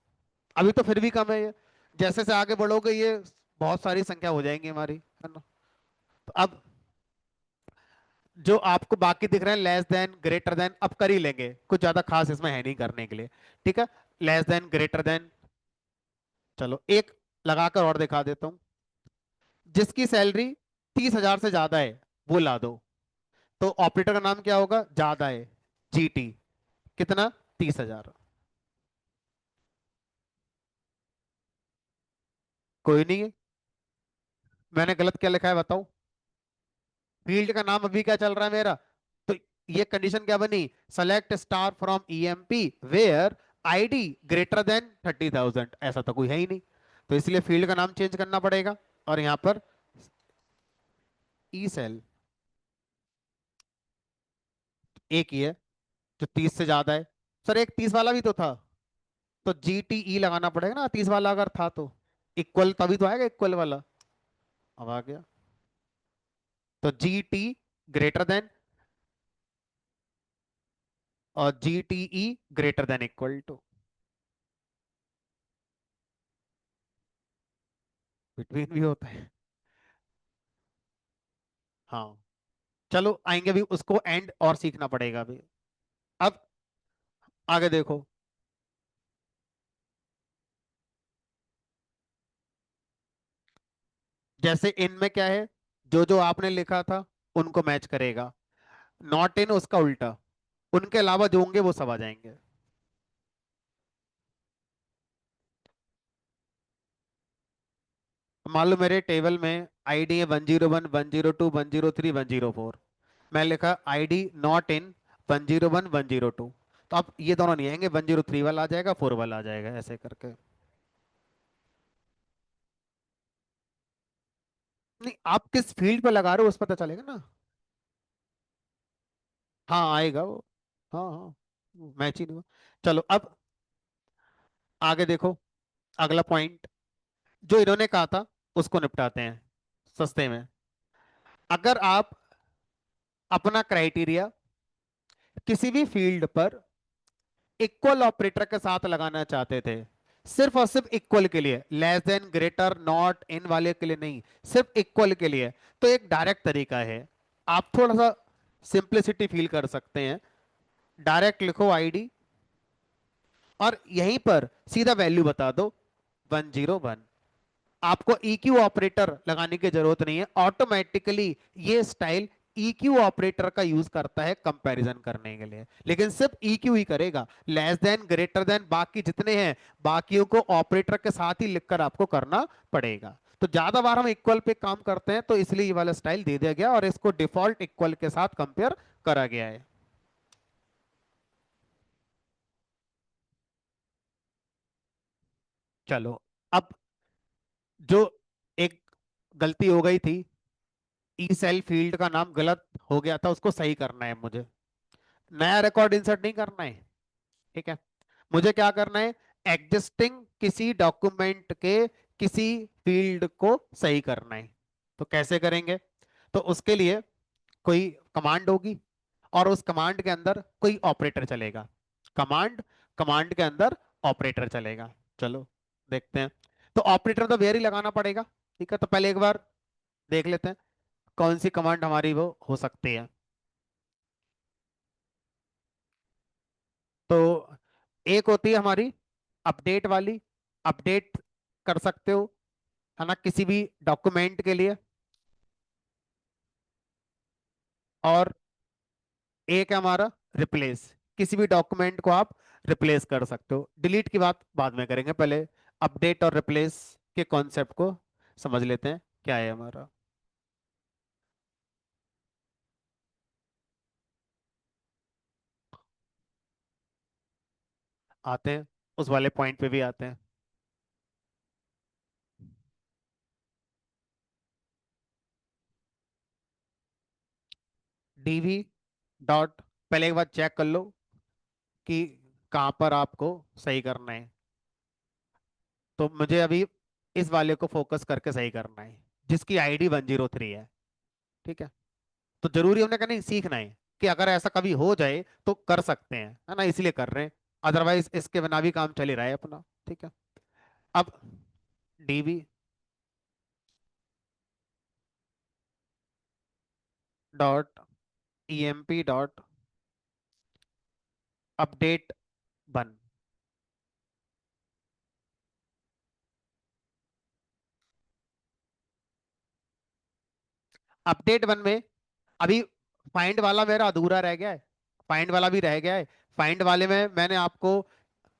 अभी तो फिर भी कम है ये, जैसे से आगे बढ़ोगे ये बहुत सारी संख्या हो जाएंगी हमारी, है ना। तो अब जो आपको बाकी दिख रहे हैं लेस देन ग्रेटर देन, अब कर ही लेंगे, कुछ ज्यादा खास इसमें है नहीं करने के लिए। ठीक है। लेस देन ग्रेटर देन, चलो एक लगाकर और दिखा देता हूं। जिसकी सैलरी 30,000 से ज्यादा है वो ला दो। तो ऑपरेटर का नाम क्या होगा, ज्यादा है, जीटी। कितना, 30,000। कोई नहीं है, मैंने गलत क्या लिखा है बताओ। फील्ड का नाम अभी क्या चल रहा है मेरा, तो ये कंडीशन क्या बनी, select star from EMP where ID greater than 30,000, ऐसा तो कोई है ही नहीं। तो इसलिए फील्ड का नाम चेंज करना पड़ेगा। और यहां पर ई सेल एक ही है जो 30 से ज्यादा है। सर एक 30 वाला भी तो था, तो जी टी ई लगाना पड़ेगा ना, 30 वाला अगर था तो इक्वल तभी तो आएगा, इक्वल वाला। अब आ गया, तो जी टी ग्रेटर देन और G T E greater than equal to, between भी होता है। हाँ, चलो आएंगे भी, उसको एंड और सीखना पड़ेगा अभी। अब आगे देखो, जैसे इनमें क्या है, जो जो आपने लिखा था उनको मैच करेगा। नॉट इन उसका उल्टा, उनके अलावा जो होंगे वो सब आ जाएंगे। मान लो मेरे टेबल में आईडी है 101, 102, 103, 104। मैं लिखा आईडी नॉट इन 101, 102। तो अब ये दोनों नहीं आएंगे, 103 वाला आ जाएगा, 4 वाला आ जाएगा, ऐसे करके। नहीं, आप किस फील्ड पे लगा रहे हो उस पता चलेगा ना। हाँ आएगा वो। हाँ हाँ, मैच ही नहीं हुआ। चलो अब आगे देखो, अगला पॉइंट जो इन्होंने कहा था उसको निपटाते हैं सस्ते में। अगर आप अपना क्राइटेरिया किसी भी फील्ड पर इक्वल ऑपरेटर के साथ लगाना चाहते थे, सिर्फ और सिर्फ इक्वल के लिए, less than greater not in वाले के लिए नहीं, सिर्फ इक्वल के लिए, तो एक डायरेक्ट तरीका है। आप थोड़ा सा सिंप्लिसिटी फील कर सकते हैं। डायरेक्ट लिखो आईडी और यहीं पर सीधा वैल्यू बता दो 101। आपको EQ ऑपरेटर लगाने की जरूरत नहीं है, ऑटोमेटिकली ये स्टाइल EQ ऑपरेटर का यूज करता है कंपैरिजन करने के लिए, लेकिन सिर्फ EQ ही करेगा। लेस देन ग्रेटर देन बाकी जितने हैं, बाकियों को ऑपरेटर के साथ ही लिखकर आपको करना पड़ेगा। तो ज्यादा बार हम इक्वल पे काम करते हैं, तो इसलिए ये वाला स्टाइल दे दिया गया और इसको डिफॉल्ट इक्वल के साथ कंपेयर करा गया है। चलो अब जो एक गलती हो गई थी, ई सेल फील्ड का नाम गलत हो गया था, उसको सही करना है मुझे। नया रिकॉर्ड इंसर्ट नहीं करना है। ठीक है। मुझे क्या करना है, एग्जिस्टिंग किसी डॉक्यूमेंट के किसी फील्ड को सही करना है। तो कैसे करेंगे, तो उसके लिए कोई कमांड होगी और उस कमांड के अंदर कोई ऑपरेटर चलेगा। कमांड, कमांड के अंदर ऑपरेटर चलेगा। चलो देखते हैं। तो ऑपरेटर तो वेरी लगाना पड़ेगा। ठीक है, तो पहले एक बार देख लेते हैं कौन सी कमांड हमारी वो हो सकती है। तो एक होती है हमारी अपडेट वाली, अपडेट कर सकते हो, है ना, किसी भी डॉक्यूमेंट के लिए। और एक है हमारा रिप्लेस, किसी भी डॉक्यूमेंट को आप रिप्लेस कर सकते हो। डिलीट की बात बाद में करेंगे, पहले अपडेट और रिप्लेस के कॉन्सेप्ट को समझ लेते हैं क्या है हमारा। आते हैं, उस वाले पॉइंट पे भी आते हैं। डीवी डॉट, पहले एक बार चेक कर लो कि कहाँ पर आपको सही करना है। तो मुझे अभी इस वाले को फोकस करके सही करना है, जिसकी आईडी 103 है। ठीक है, तो जरूरी हमने कहना सीखना है कि अगर ऐसा कभी हो जाए तो कर सकते हैं, है ना, इसलिए कर रहे हैं। अदरवाइज इसके बिना भी काम चल ही रहा है अपना। ठीक है, अब dB dot EMP dot update one. Update one में अभी फाइंड वाला मेरा अधूरा रह गया है, फाइंड वाला भी रह गया है। फाइंड वाले में मैंने आपको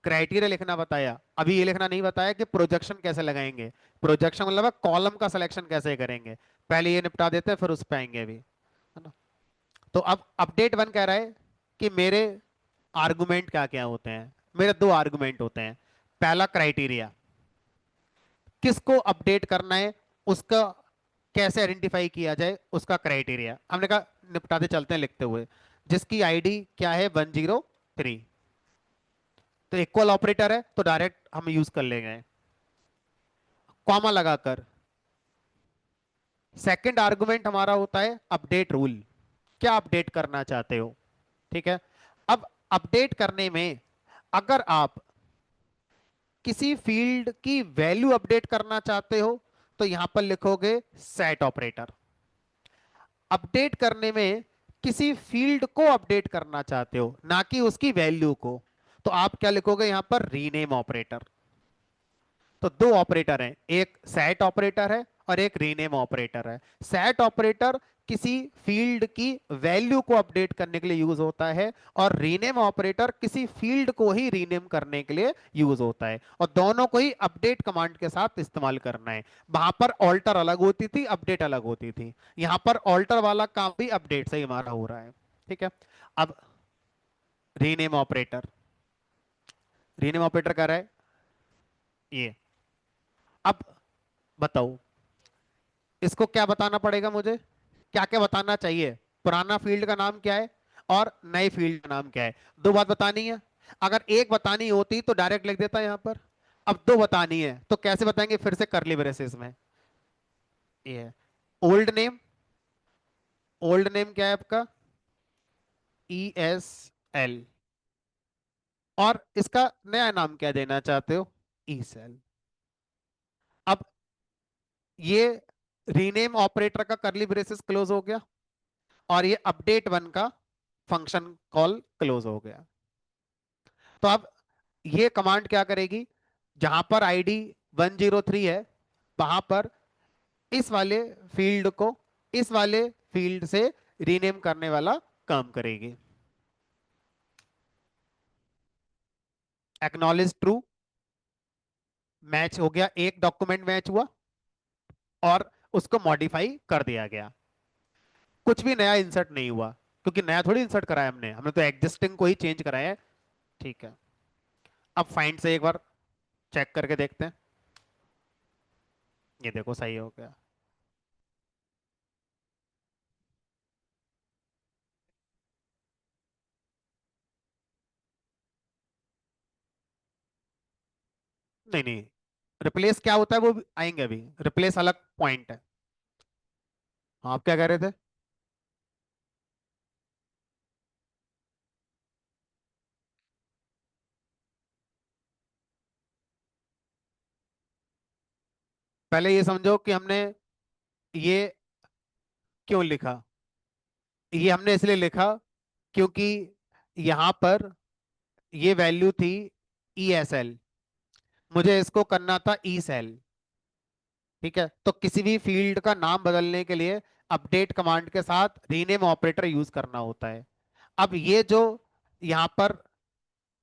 क्राइटेरिया लिखना बताया, अभी ये लिखना नहीं बताया कि प्रोजेक्शन कैसे लगाएंगे। प्रोजेक्शन मतलब कॉलम का सिलेक्शन कैसे करेंगे, पहले ये निपटा देते हैं फिर उस पे आएंगे अभी, है ना। तो अब अपडेट वन कह रहा है कि मेरे आर्गुमेंट क्या क्या होते हैं। मेरे दो आर्गुमेंट होते हैं। पहला क्राइटेरिया, किसको अपडेट करना है, उसका कैसे आइडेंटिफाई किया जाए, उसका क्राइटेरिया हमने कहा निपटाते चलते हैं लिखते हुए। जिसकी आईडी क्या है 103, तो इक्वल ऑपरेटर है तो डायरेक्ट हम यूज कर लेंगे कॉमा लगाकर। सेकंड आर्गुमेंट हमारा होता है अपडेट रूल, क्या अपडेट करना चाहते हो। ठीक है, अब अपडेट करने में अगर आप किसी फील्ड की वैल्यू अपडेट करना चाहते हो तो यहां पर लिखोगे सेट ऑपरेटर। अपडेट करने में किसी फील्ड को अपडेट करना चाहते हो ना कि उसकी वैल्यू को, तो आप क्या लिखोगे यहां पर रीनेम ऑपरेटर। तो दो ऑपरेटर हैं, एक सेट ऑपरेटर है और एक रीनेम ऑपरेटर है। सेट ऑपरेटर किसी फील्ड की वैल्यू को अपडेट करने के लिए यूज होता है और रीनेम ऑपरेटर किसी फील्ड को ही रीनेम करने के लिए यूज होता है, और दोनों को ही अपडेट कमांड के साथ इस्तेमाल करना है। वहां पर ऑल्टर अलग होती थी, अपडेट अलग होती थी, यहां पर ऑल्टर वाला काम भी अपडेट से ही हमारा हो रहा है। ठीक है, अब रीनेम ऑपरेटर, रीनेम ऑपरेटर कर रहा है ये। अब बताओ इसको क्या बताना पड़ेगा मुझे, क्या क्या बताना चाहिए। पुराना फील्ड का नाम क्या है और नए फील्ड का नाम क्या है, दो बात बतानी है। अगर एक बतानी होती तो डायरेक्ट लिख देता यहां पर, अब दो बतानी है तो कैसे बताएंगे, फिर से करली ब्रेसेस में। ये है ओल्ड नेम, ओल्ड नेम क्या है आपका ESL, और इसका नया नाम क्या देना चाहते हो ESL। अब ये रीनेम ऑपरेटर का करली ब्रेसेस क्लोज हो गया और ये अपडेट वन का फंक्शन कॉल क्लोज हो गया। तो अब ये कमांड क्या करेगी, जहां पर आईडी 103 है वहां पर इस वाले फील्ड को इस वाले फील्ड से रीनेम करने वाला काम करेगी। एक्नॉलेज ट्रू, मैच हो गया, एक डॉक्यूमेंट मैच हुआ और उसको मॉडिफाई कर दिया गया, कुछ भी नया इंसर्ट नहीं हुआ, क्योंकि नया थोड़ी इंसर्ट कराया हमने हमने तो एग्जिस्टिंग को ही चेंज कराया है। ठीक है, अब फाइंड से एक बार चेक करके देखते हैं। ये देखो सही हो गया। नहीं नहीं, रिप्लेस क्या होता है वो आएंगे अभी, रिप्लेस अलग पॉइंट है। हाँ, आप क्या कह रहे थे। पहले ये समझो कि हमने ये क्यों लिखा। ये हमने इसलिए लिखा क्योंकि यहां पर ये वैल्यू थी ESL, मुझे इसको करना था ESL। ठीक है, तो किसी भी फील्ड का नाम बदलने के लिए अपडेट कमांड के साथ रीनेम ऑपरेटर यूज करना होता है। अब ये जो यहाँ पर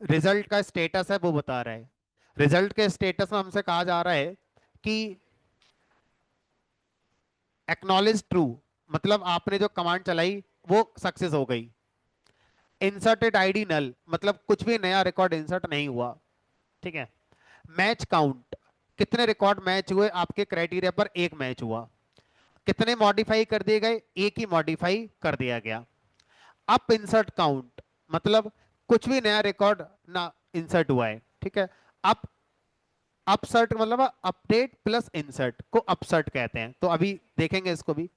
रिजल्ट का स्टेटस है वो बता रहा है। रिजल्ट के स्टेटस में हमसे कहा जा रहा है कि एक्नॉलेज ट्रू, मतलब आपने जो कमांड चलाई वो सक्सेस हो गई। इंसर्टेड आईडी नल, मतलब कुछ भी नया रिकॉर्ड इंसर्ट नहीं हुआ। ठीक है, मैच काउंट, कितने रिकॉर्ड मैच हुए आपके क्राइटेरिया पर, एक मैच हुआ। कितने मॉडिफाई कर दिए गए, एक ही मॉडिफाई कर दिया गया। अप इंसर्ट काउंट मतलब कुछ भी नया रिकॉर्ड ना इंसर्ट हुआ है, ठीक है। अप अपसर्ट मतलब अपडेट प्लस इंसर्ट को अपसर्ट कहते हैं, तो अभी देखेंगे इसको भी।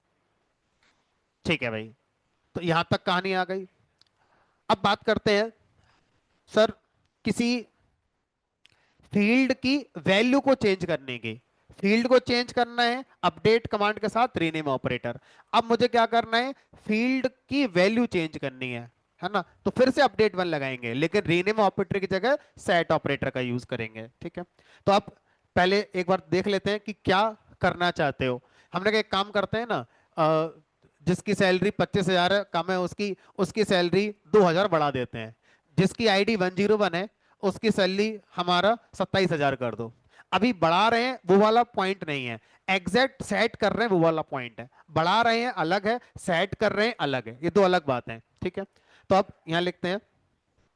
ठीक है भाई, तो यहां तक कहानी आ गई। अब बात करते हैं सर किसी फील्ड की वैल्यू को चेंज करने की। फील्ड को चेंज करना है अपडेट कमांड के साथ रीनेम ऑपरेटर। अब मुझे क्या करना है, फील्ड की वैल्यू चेंज करनी है ना, तो फिर से अपडेट वन लगाएंगे, लेकिन रीनेम ऑपरेटर की जगह सेट ऑपरेटर का यूज करेंगे, ठीक है। तो अब पहले एक बार देख लेते हैं कि क्या करना चाहते हो। हमने कहा एक काम करते हैं ना, जिसकी सैलरी 25,000 कम है उसकी उसकी सैलरी 2,000 बढ़ा देते हैं। जिसकी आईडी 101 है उसकी सैलरी हमारा 27,000 कर दो। अभी बढ़ा रहे हैं वो वाला पॉइंट नहीं है, एग्जैक्ट सेट कर रहे हैं वो वाला पॉइंट है। बढ़ा रहे हैं अलग है, सेट कर रहे हैं अलग है, ये दो अलग बातें हैं, ठीक है। तो अब यहां लिखते हैं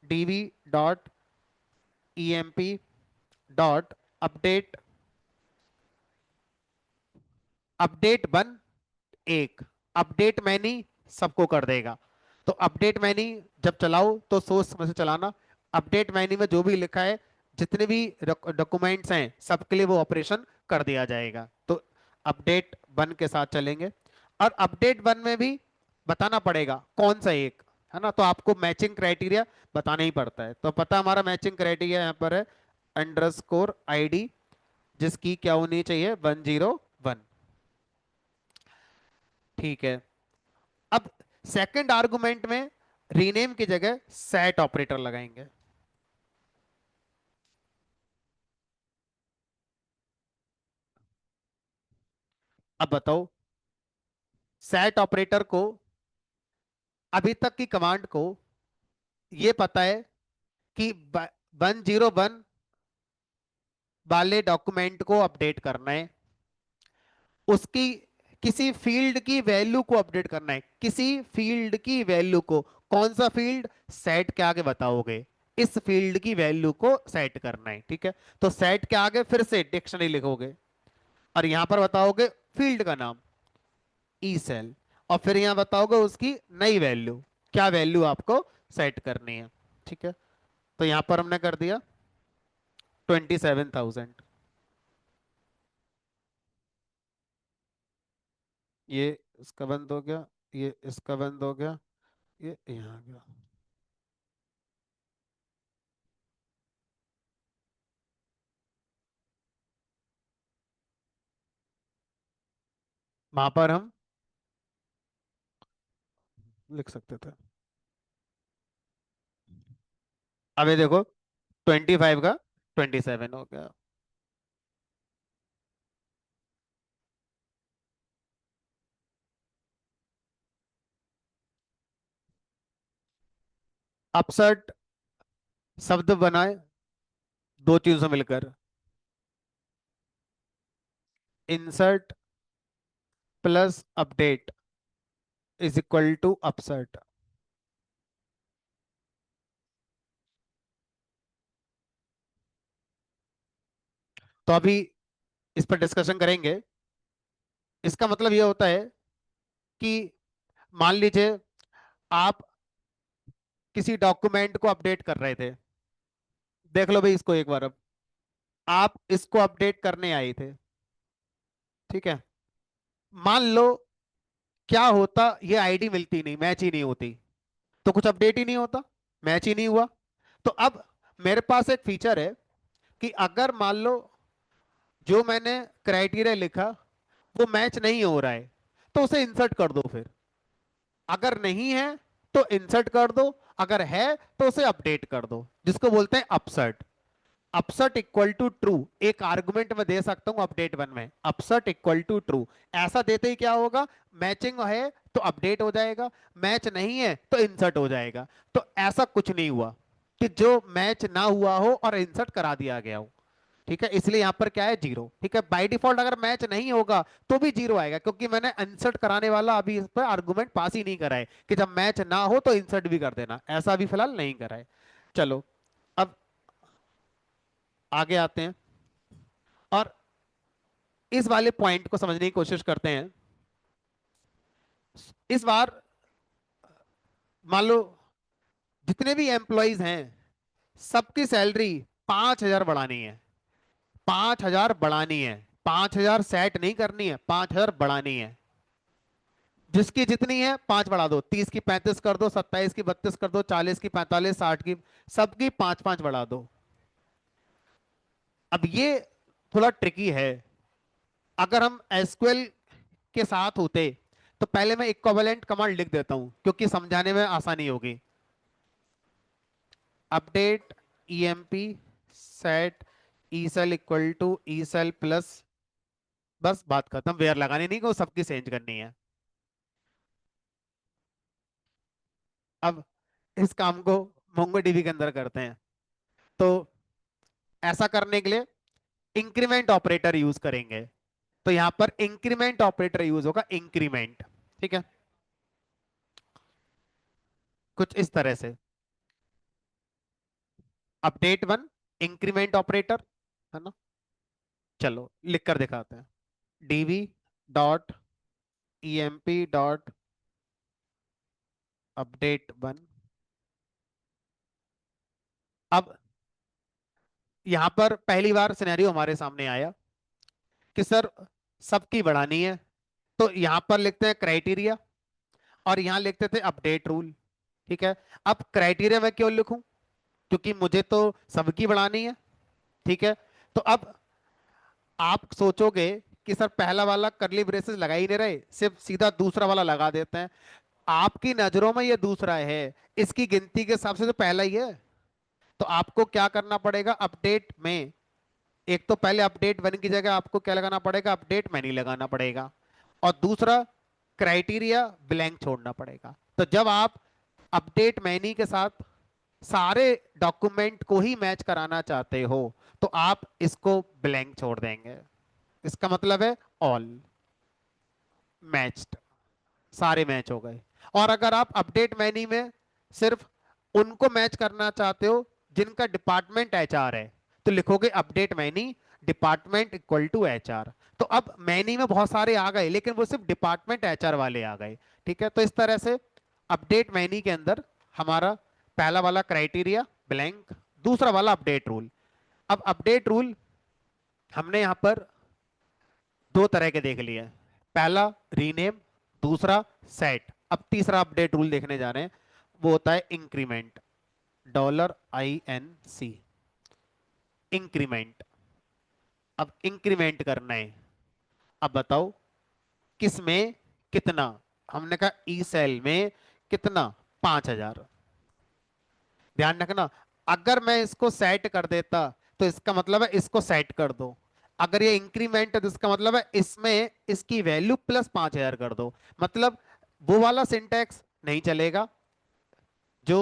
DB dot EMP dot update, update one एक, अपडेट मैनी सबको कर देगा। तो अपडेट मैनी जब चलाओ तो सोच समझ से चलाना। अपडेट मैनी में जो भी लिखा है, जितने भी डॉक्यूमेंट्स हैं सबके लिए वो ऑपरेशन कर दिया जाएगा। तो अपडेट वन के साथ चलेंगे, और अपडेट वन में भी बताना पड़ेगा कौन सा एक, है ना। तो आपको मैचिंग क्राइटेरिया बताना ही पड़ता है। तो पता हमारा मैचिंग क्राइटेरिया यहाँ पर है अंडरस्कोर आईडी, जिसकी क्या होनी चाहिए 101, ठीक है। अब सेकंड आर्गुमेंट में रीनेम की जगह सेट ऑपरेटर लगाएंगे। अब बताओ, सेट ऑपरेटर को अभी तक की कमांड को यह पता है कि 101 वाले डॉक्यूमेंट को अपडेट करना है, उसकी किसी फील्ड की वैल्यू को अपडेट करना है, किसी फील्ड की वैल्यू को। कौन सा फील्ड, सेट के आगे बताओगे, इस फील्ड की वैल्यू को सेट करना है, ठीक है। तो सेट के आगे फिर से डिक्शनरी लिखोगे, और यहां पर बताओगे फील्ड का नाम ई सेल, और फिर यहां बताओगे उसकी नई वैल्यू, क्या वैल्यू आपको सेट करनी है, ठीक है। तो यहां पर हमने कर दिया 27,000। ये इसका बंद हो गया, ये इसका बंद हो गया, ये यहाँ आ गया। वहां पर हम लिख सकते थे। अब ये देखो 25 का 27 हो गया। अपसर्ट शब्द बनाए दो चीजों से मिलकर, insert plus update is equal to upsert. तो अभी इस पर डिस्कशन करेंगे। इसका मतलब ये होता है कि मान लीजिए आप किसी डॉक्यूमेंट को अपडेट कर रहे थे, देख लो भाई इसको एक बार। अब आप इसको अपडेट करने आए थे, ठीक है। मान लो क्या होता, ये आईडी मिलती नहीं, मैच ही नहीं होती, तो कुछ अपडेट ही नहीं होता, मैच ही नहीं हुआ। तो अब मेरे पास एक फीचर है कि अगर मान लो जो मैंने क्राइटेरिया लिखा वो मैच नहीं हो रहा है, तो उसे इंसर्ट कर दो फिर। अगर नहीं है तो इंसर्ट कर दो, अगर है तो उसे अपडेट कर दो, जिसको बोलते हैं अपसर्ट। अपसर्ट इक्वल टू ट्रू एक आर्गुमेंट में दे सकता हूं अपडेट वन में, अपसर्ट इक्वल टू ट्रू। ऐसा देते ही क्या होगा, मैचिंग है तो अपडेट हो जाएगा, मैच नहीं है तो इंसर्ट हो जाएगा। तो ऐसा कुछ नहीं हुआ कि जो मैच ना हुआ हो और इंसर्ट करा दिया गया हो, ठीक है। इसलिए यहां पर क्या है, जीरो, ठीक है। बाय डिफॉल्ट अगर मैच नहीं होगा तो भी जीरो आएगा, क्योंकि मैंने इंसर्ट कराने वाला अभी इस पर आर्गुमेंट पास ही नहीं करा है कि जब मैच ना हो तो इंसर्ट भी कर देना, ऐसा अभी फिलहाल नहीं करा है। चलो अब आगे आते हैं, और इस वाले पॉइंट को समझने की कोशिश करते हैं। इस बार मान लो जितने भी एम्प्लॉयज हैं सबकी सैलरी 5,000 बढ़ानी है। 5,000 बढ़ानी है। 5,000 सेट नहीं करनी है, 5,000 बढ़ानी है। जिसकी जितनी है 5 बढ़ा दो, 30 की 35 कर दो, 27 की 32 कर दो, 40 की 45, 60 की, सबकी 5-5 बढ़ा दो। अब ये थोड़ा ट्रिकी है। अगर हम एसक्यूएल के साथ होते तो पहले मैं इक्विवेलेंट कमांड लिख देता हूं क्योंकि समझाने में आसानी होगी। Update EMP set E sal equal to E sal plus, बस बात खत्म। वेयर लगानी नहीं को सबकी चेंज करनी है। अब इस काम को मोंगोडीबी के अंदर करते हैं। तो ऐसा करने के लिए इंक्रीमेंट ऑपरेटर यूज करेंगे। तो यहां पर इंक्रीमेंट ऑपरेटर यूज होगा, इंक्रीमेंट। ठीक है, कुछ इस तरह से। अपडेट वन इंक्रीमेंट ऑपरेटर, है ना। चलो लिख कर दिखाते हैं। DB dot EMP dot update one. अब यहां पर पहली बार सिनेरियो हमारे सामने आया कि सर सबकी बढ़ानी है। तो यहां पर लिखते हैं क्राइटेरिया और यहां लिखते थे अपडेट रूल। ठीक है। अब क्राइटेरिया मैं क्यों लिखूं, क्योंकि मुझे तो सबकी बढ़ानी है। ठीक है। तो अब आप सोचोगे कि सर पहला वाला करली ब्रेसेस लगा ही नहीं रहे, सिर्फ सीधा दूसरा वाला लगा देते हैं। आपकी नजरों में ये दूसरा है, इसकी गिनती के हिसाब से तो पहला ही है। तो आपको क्या करना पड़ेगा अपडेट में, एक तो पहले अपडेट वन की जगह आपको क्या लगाना पड़ेगा, अपडेट मैनी लगाना पड़ेगा। और दूसरा क्राइटेरिया ब्लैंक छोड़ना पड़ेगा। तो जब आप अपडेट मैनी के साथ सारे डॉक्यूमेंट को ही मैच कराना चाहते हो तो आप इसको ब्लैंक छोड़ देंगे। इसका मतलब है ऑल मैच्ड, सारे मैच हो गए। और अगर आप अपडेट मैनी में सिर्फ उनको मैच करना चाहते हो जिनका डिपार्टमेंट एचआर है, तो लिखोगे update many department equal to HR. तो अब मैनी में बहुत सारे आ गए लेकिन वो सिर्फ डिपार्टमेंट एचआर वाले आ गए। ठीक है। तो इस तरह से अपडेट मैनी के अंदर हमारा पहला वाला क्राइटेरिया ब्लैंक, दूसरा वाला अपडेट रूल। अब अपडेट रूल हमने यहां पर दो तरह के देख लिए। पहला रीनेम, दूसरा सेट। अब तीसरा अपडेट रूल देखने जा रहे हैं, वो होता है इंक्रीमेंट। $INC increment. अब इंक्रीमेंट करना है। अब बताओ किस में कितना। हमने कहा ई सेल में कितना, 5,000। ध्यान रखना, अगर मैं इसको सेट कर देता तो इसका मतलब है इसको सेट कर दो। अगर ये इंक्रीमेंट है तो इसका मतलब है इसमें इसकी वैल्यू प्लस 5,000 कर दो। मतलब वो वाला सिंटैक्स नहीं चलेगा जो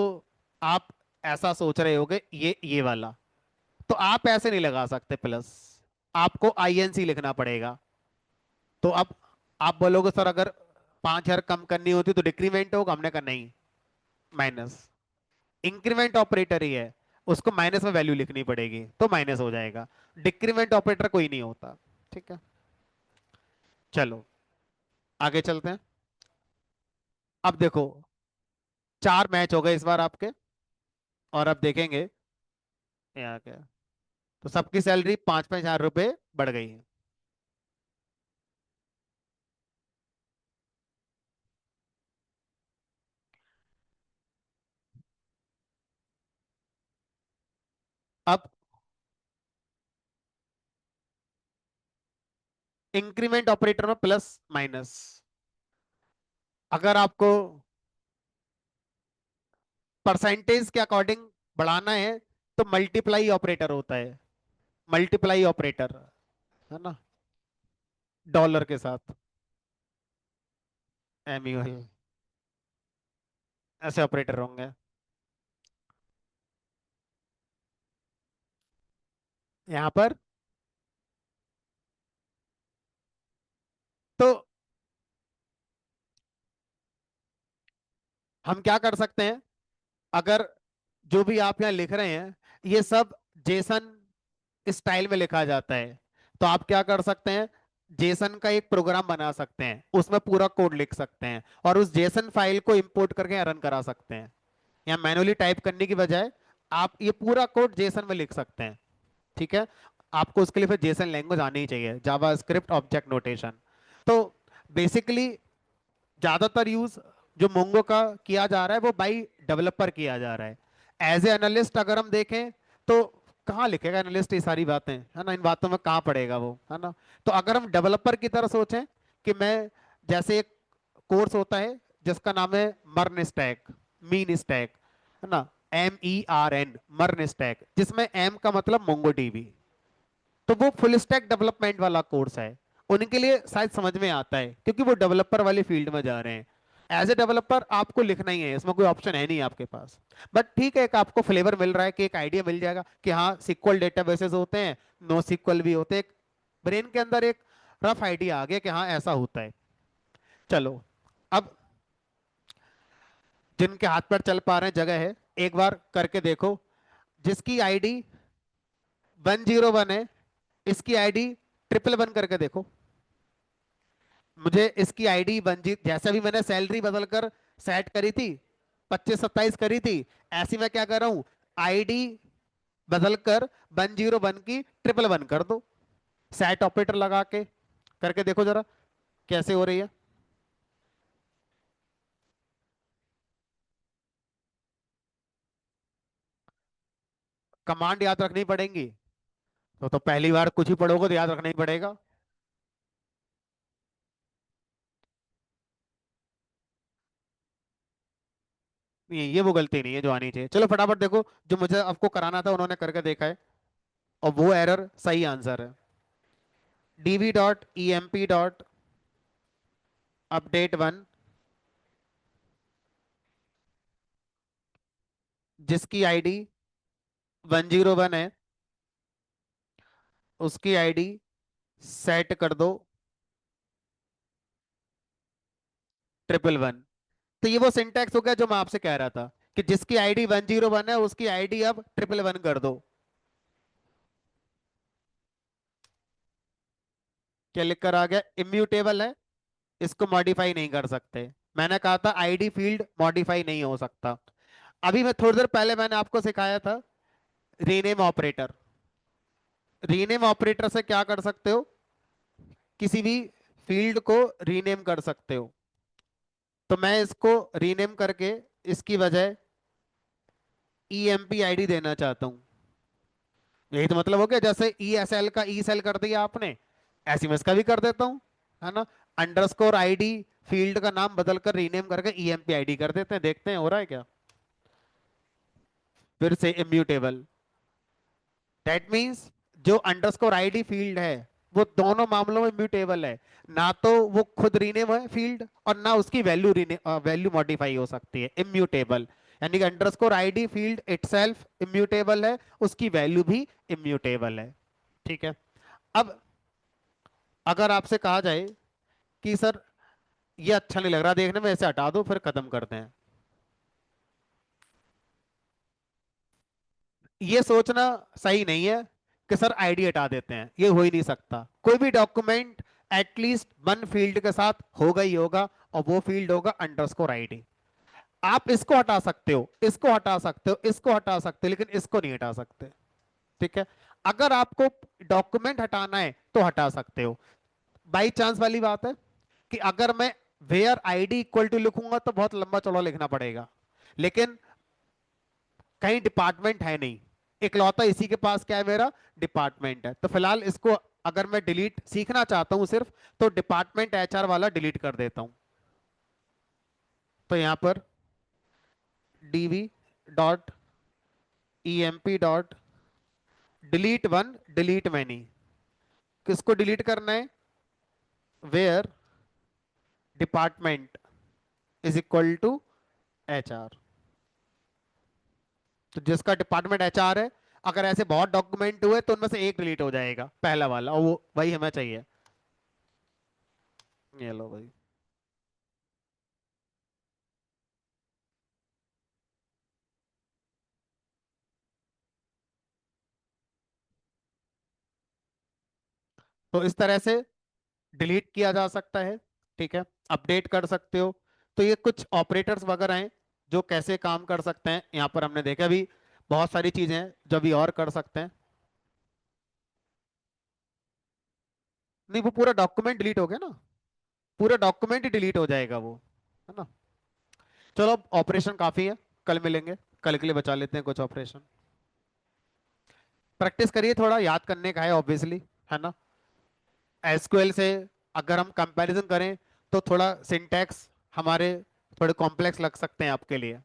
आप ऐसा सोच रहे होगे, ये वाला। तो आप ऐसे नहीं लगा सकते प्लस, आपको आईएनसी लिखना पड़ेगा। तो अब आप बोलोगे सर अगर 5,000 कम करनी होती तो डिक्रीमेंट होगा, हमने कहा नहीं, माइनस। इंक्रीमेंट ऑपरेटर ही है, उसको माइनस में वैल्यू लिखनी पड़ेगी तो माइनस हो जाएगा। डिक्रीमेंट ऑपरेटर कोई नहीं होता। ठीक है। चलो आगे चलते हैं। अब देखो 4 मैच हो गए इस बार आपके, और अब देखेंगे यहाँ क्या। तो सबकी सैलरी 5-5 हजार रुपए बढ़ गई है। अब इंक्रीमेंट ऑपरेटर में प्लस माइनस, अगर आपको परसेंटेज के अकॉर्डिंग बढ़ाना है तो मल्टीप्लाई ऑपरेटर होता है। मल्टीप्लाई ऑपरेटर, है ना, डॉलर के साथ, MUL, ऐसे ऑपरेटर होंगे यहाँ पर। तो हम क्या कर सकते हैं, अगर जो भी आप यहाँ लिख रहे हैं ये सब जेसन स्टाइल में लिखा जाता है, तो आप क्या कर सकते हैं, जेसन का एक प्रोग्राम बना सकते हैं, उसमें पूरा कोड लिख सकते हैं और उस जेसन फाइल को इंपोर्ट करके रन करा सकते हैं। या मैनुअली टाइप करने की बजाय आप ये पूरा कोड जेसन में लिख सकते हैं। ठीक है। आपको उसके लिए फिर जेसन लैंग्वेज आनी ही चाहिए, जावा स्क्रिप्ट ऑब्जेक्ट नोटेशन। तो बेसिकली ज्यादातर यूज जो मोंगो का किया जा रहा है वो बाई डेवलपर किया जा रहा है। एज ए एनालिस्ट अगर हम देखें तो कहाँ लिखेगा एनालिस्ट ये सारी बातें, है ना, इन बातों में कहाँ पड़ेगा वो, है ना। तो अगर हम डेवलपर की तरह सोचें कि मैं, जैसे एक कोर्स होता है जिसका नाम है मर्न स्टैक, मीन स्टैक, है ना, MERN, मर्न स्टैक, जिसमें एम का मतलब मोंगो डीबी। तो वो फुल स्टैक डेवलपमेंट वाला कोर्स है, उनके लिए शायद समझ में आता है क्योंकि वो डेवलपर वाली फील्ड में जा रहे हैं। एज ए डेवलपर आपको लिखना ही है, इसमें कोई ऑप्शन है नहीं आपके पास। बट ठीक है, एक आपको फ्लेवर मिल रहा है कि एक आइडिया मिल जाएगा कि हाँ सिक्वल डेटाबेसेस होते हैं, नो सिक्वल भी होते हैं। ब्रेन के अंदर एक रफ आइडिया आ गया कि हाँ ऐसा होता है। चलो, अब जिनके हाथ पर चल पा रहे हैं जगह है, एक बार करके देखो। जिसकी आईडी 101 है, इसकी आईडी 111 करके देखो। मुझे इसकी आईडी बनजीत, जैसे भी मैंने सैलरी बदलकर सेट करी थी, 25-27 करी थी, ऐसी मैं क्या कर रहा हूं, आईडी बदलकर 101 की 111 कर दो। सेट ऑपरेटर लगा के करके देखो जरा कैसे हो रही है। कमांड याद रखनी पड़ेंगी। तो पहली बार कुछ ही पढ़ोगे तो याद रखना ही पड़ेगा। नहीं, ये वो गलती नहीं है जो आनी चाहिए। चलो फटाफट देखो, जो मुझे आपको कराना था उन्होंने करके देखा है और वो एरर सही आंसर है। db.emp.update1, जिसकी आईडी 101 है, उसकी आईडी सेट कर दो 111। तो ये वो सिंटैक्स हो गया जो मैं आपसे कह रहा था कि जिसकी आईडी 101 है उसकी आईडी अब 111 कर दो। क्या लिख कर आ गया, इम्यूटेबल है, इसको मॉडिफाई नहीं कर सकते। मैंने कहा था आईडी फील्ड मॉडिफाई नहीं हो सकता। अभी मैं थोड़ी देर पहले मैंने आपको सिखाया था रीनेम ऑपरेटर। रीनेम ऑपरेटर से क्या कर सकते हो, किसी भी फील्ड को रीनेम कर सकते हो। तो मैं इसको रीनेम करके इसकी बजाय EMP ID देना चाहता हूं। यही तो मतलब हो गया, जैसे ESL का ई सेल कर दिया आपने, ऐसे मैं इसका भी कर देता हूँ, है ना। _ID फील्ड का नाम बदलकर रीनेम करके EMP ID कर देते हैं, देखते हैं हो रहा है क्या। फिर से इम्यूटेबल, दैट मींस जो _ID फील्ड है वो दोनों मामलों में इम्यूटेबल है। ना तो वो खुद रीनेम है फील्ड और ना उसकी वैल्यू वैल्यू मॉडिफाई हो सकती है, इम्यूटेबल। यानी कि _ID फील्ड इटसेल्फ इम्यूटेबल है, उसकी वैल्यू भी इम्यूटेबल है। ठीक है। अब अगर आपसे कहा जाए कि सर ये अच्छा नहीं लग रहा देखने में, ऐसे हटा दो फिर खत्म करते हैं, ये सोचना सही नहीं है कि सर आईडी हटा देते हैं, ये हो ही नहीं सकता। कोई भी डॉक्यूमेंट एटलीस्ट वन फील्ड के साथ होगा ही होगा, और वो फील्ड होगा _ID। आप इसको हटा सकते हो, इसको हटा सकते हो, इसको हटा सकते हो, लेकिन इसको नहीं हटा सकते। ठीक है। अगर आपको डॉक्यूमेंट हटाना है तो हटा सकते हो। बाई चांस वाली बात है कि अगर मैं वेयर आईडी इक्वल टू लिखूंगा तो बहुत लंबा चौड़ा लिखना पड़ेगा, लेकिन कहीं डिपार्टमेंट है नहीं, इकलौता इसी के पास क्या है, मेरा डिपार्टमेंट है। तो फिलहाल इसको अगर मैं डिलीट सीखना चाहता हूं सिर्फ, तो डिपार्टमेंट HR वाला डिलीट कर देता हूं। तो यहां पर db.emp.delete1 डिलीट मैनी, किसको डिलीट करना है, where department is equal to HR। तो जिसका डिपार्टमेंट HR है, अगर ऐसे बहुत डॉक्यूमेंट हुए तो उनमें से एक डिलीट हो जाएगा, पहला वाला, और वो वही हमें चाहिए। ये लो भाई। तो इस तरह से डिलीट किया जा सकता है, ठीक है, अपडेट कर सकते हो। तो ये कुछ ऑपरेटर्स वगैरह हैं जो कैसे काम कर सकते हैं, यहाँ पर हमने देखा भी बहुत सारी चीजें हैं जो अभी और कर सकते हैं। नहीं, वो पूरा डॉक्यूमेंट डिलीट हो गया ना, पूरा डॉक्यूमेंट ही डिलीट हो जाएगा वो, है ना। चलो अब ऑपरेशन काफी है, कल मिलेंगे, कल के लिए बचा लेते हैं कुछ ऑपरेशन। प्रैक्टिस करिए, थोड़ा याद करने का है ऑब्वियसली, है ना। एसक्यूएल से अगर हम कंपैरिजन करें तो थोड़ा सिंटैक्स हमारे थोड़े कॉम्प्लेक्स लग सकते हैं आपके लिए।